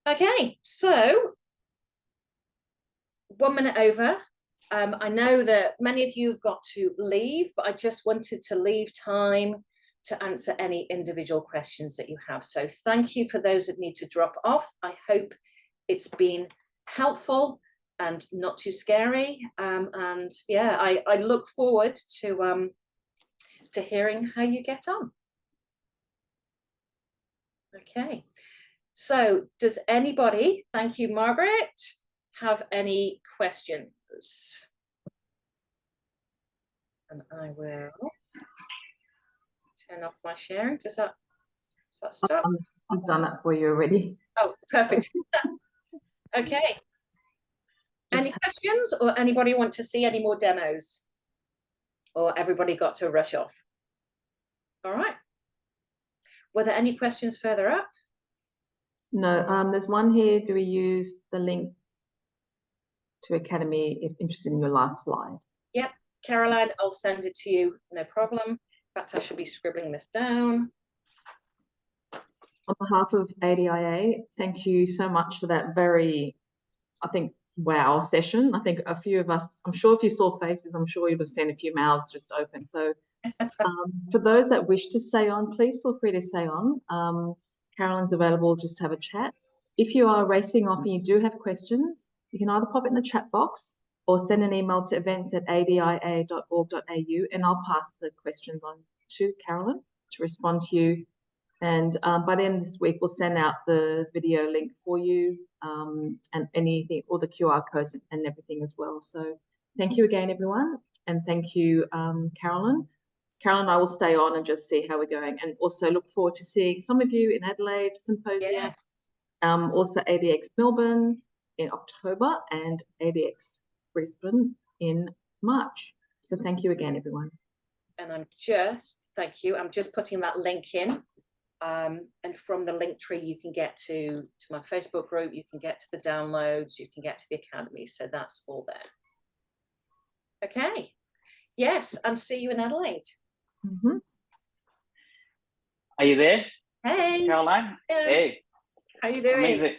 Okay, so 1 minute over. I know that many of you have got to leave, but I just wanted to leave time to answer any individual questions that you have. So thank you for those that need to drop off. I hope it's been helpful and not too scary. And yeah, I look forward to hearing how you get on. Okay, so does anybody, thank you, Margaret, have any questions? And I will turn off my sharing. Does that stop? I've done that for you already. Oh, perfect. Okay. Any questions, or anybody want to see any more demos? Or everybody got to rush off? All right. Were there any questions further up? No, there's one here. Do we use the link to Academy if interested in your last slide? Yep, Caroline, I'll send it to you, no problem. In fact, I should be scribbling this down. On behalf of ADIA, thank you so much for that very, I think, wow session. I think a few of us, I'm sure if you saw faces, I'm sure you'd have seen a few mouths just open. So for those that wish to stay on, please feel free to stay on. Carolyn's available just to have a chat. If you are racing off and you do have questions, you can either pop it in the chat box or send an email to events@adia.org.au, and I'll pass the questions on to Carolyn to respond to you. And by the end of this week, we'll send out the video link for you and anything, all the QR codes and everything as well. So thank you again, everyone. And thank you, Carolyn. Carolyn and I will stay on and just see how we're going, and also look forward to seeing some of you in Adelaide Symposium, Yes. also ADX Melbourne in October and ADX Brisbane in March. So thank you again, everyone. And thank you. I'm just putting that link in. And from the link tree, you can get to my Facebook group, you can get to the downloads, you can get to the Academy. So that's all there. Okay. Yes, and see you in Adelaide. Mm-hmm. Are you there? Hey. Caroline? Yeah. Hey. How you doing? Amazing.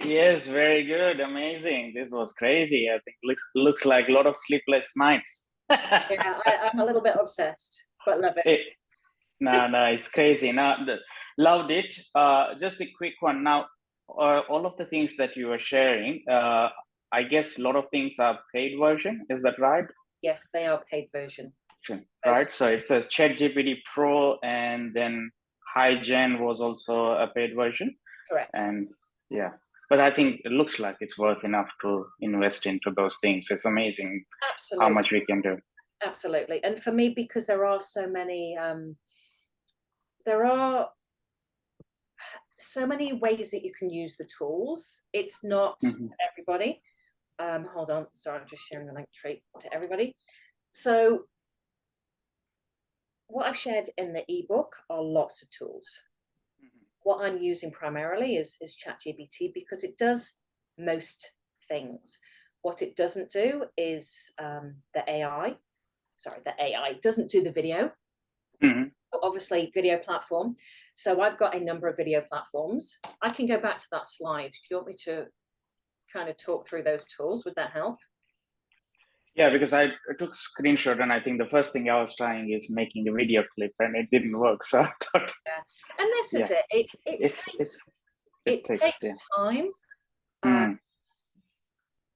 Yes, very good. Amazing. This was crazy. I think looks like a lot of sleepless nights. Yeah, I'm a little bit obsessed, but love it. No, it's crazy. Loved it. Just a quick one. Now, all of the things that you were sharing, I guess a lot of things are paid version. Is that right? Yes, they are paid version. Right. So it says ChatGPT Pro, and then HiGen was also a paid version. Correct. And yeah, but I think it looks like it's worth enough to invest into those things. It's amazing. Absolutely. How much we can do. Absolutely. And for me, because there are so many, there are so many ways that you can use the tools. It's not everybody. Hold on. Sorry, I'm just sharing the link tree to everybody. So what I've shared in the ebook are lots of tools. What I'm using primarily is ChatGPT, because it does most things. What it doesn't do is the AI doesn't do the video. But obviously video platform. So I've got a number of video platforms. I can go back to that slide. Do you want me to kind of talk through those tools? Would that help? Yeah, because I took screenshot, and I think the first thing I was trying is making a video clip, and it didn't work. So I thought, yeah. And this is it. It takes time.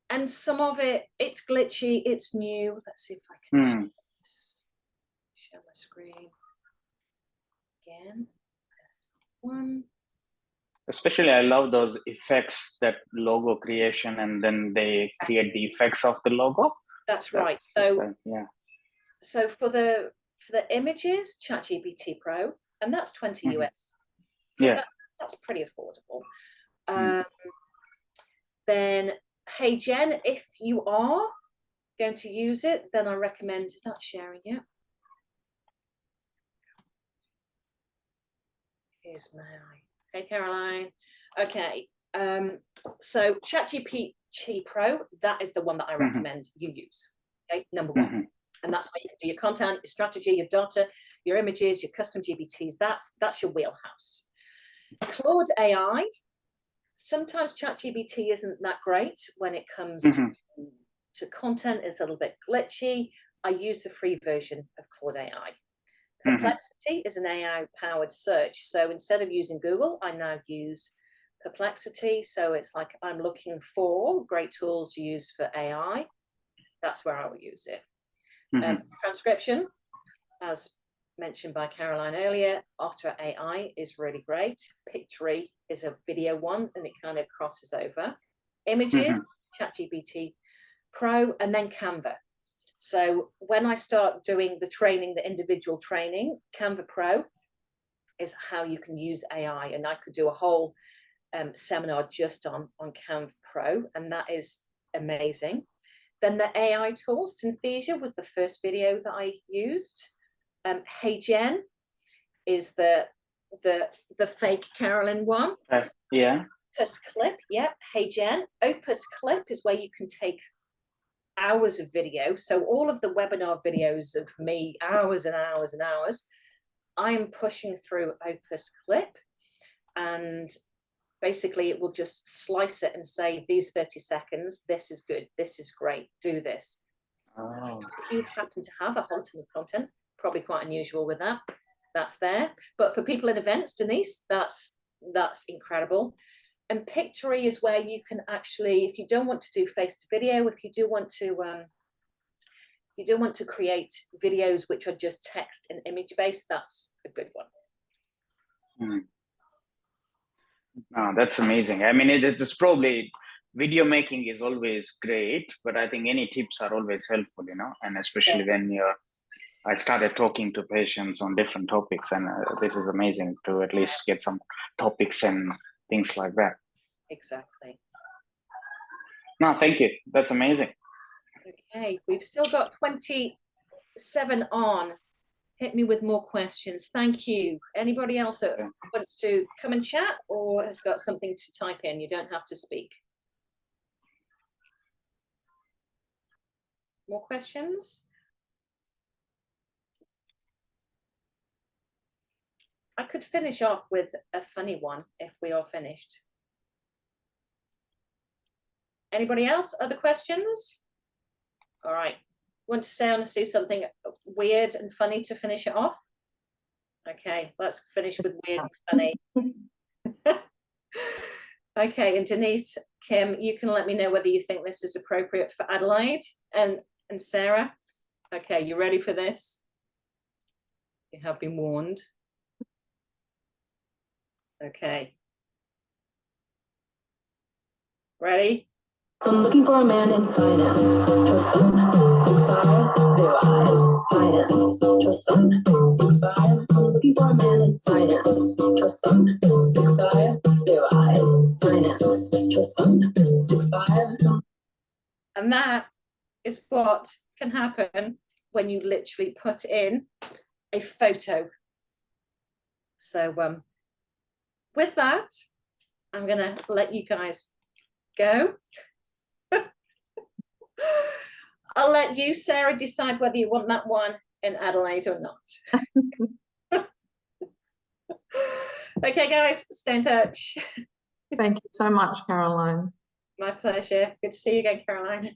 And some of it, it's glitchy, it's new. Let's see if I can share my screen again. One. Especially, I love those effects, that logo creation, and then they create the effects of the logo. That's right. So yeah. So for the images, ChatGPT Pro, and that's 20 US. So that's pretty affordable. Then Hey Jen, if you are going to use it, then I recommend, is that sharing it? Here's my eye. Hey Caroline. Okay. So ChatGPT Pro, that is the one that I recommend you use. Okay, number one. And that's where you can do your content, your strategy, your data, your images, your custom GPTs. That's your wheelhouse. Claude AI. Sometimes ChatGPT isn't that great when it comes to content. It's a little bit glitchy. I use the free version of Claude AI. Perplexity is an AI-powered search. So instead of using Google, I now use Perplexity. So it's like I'm looking for great tools to use for AI. That's where I will use it. Transcription, as mentioned by Caroline earlier, Otter AI is really great. Pictory is a video one, and it kind of crosses over. Images, ChatGPT Pro, and then Canva. So when I start doing the training, the individual training, Canva Pro is how you can use AI. And I could do a whole seminar just on Canva Pro, and that is amazing. Then the AI tool, Synthesia, was the first video that I used. Hey Jen is the fake Carolyn one. Opus Clip, Hey Jen. Opus Clip is where you can take hours of video. So all of the webinar videos of me, hours and hours and hours, I am pushing through Opus Clip, and basically it will just slice it and say, these 30 seconds, this is good, this is great, do this. If you happen to have a whole ton of content, probably quite unusual with that, that's there. But for people in events, Denise, that's incredible. And Pictory is where you can actually, if you don't want to do face to video, if you do want to create videos which are just text and image based, that's a good one. Oh, that's amazing. I mean, it's probably, video making is always great, but I think any tips are always helpful, you know, and especially when I started talking to patients on different topics, and this is amazing to at least get some topics and things like that. Exactly. No, thank you. That's amazing. Okay, we've still got 27 on. Hit me with more questions. Thank you. Anybody else that wants to come and chat or has got something to type in? You don't have to speak. More questions? I could finish off with a funny one if we are finished. Anybody else? Other questions? All right. Want to stay on and see something weird and funny to finish it off? Okay, let's finish with weird and funny. Okay, and Denise, Kim, you can let me know whether you think this is appropriate for Adelaide and Sarah. Okay, you ready for this? You have been warned. Okay. Ready? I'm looking for a man in finance. Trust fund, 6'5", blue eyes. Finance, trust fund, 6'5". I'm looking for a man in finance. Trust fund, 6'5", blue eyes. Finance, trust fund, 6'5". And that is what can happen when you literally put in a photo. So with that, I'm going to let you guys go. I'll let you, Sarah, decide whether you want that one in Adelaide or not. Okay, guys, stay in touch. Thank you so much, Caroline. My pleasure. Good to see you again, Caroline.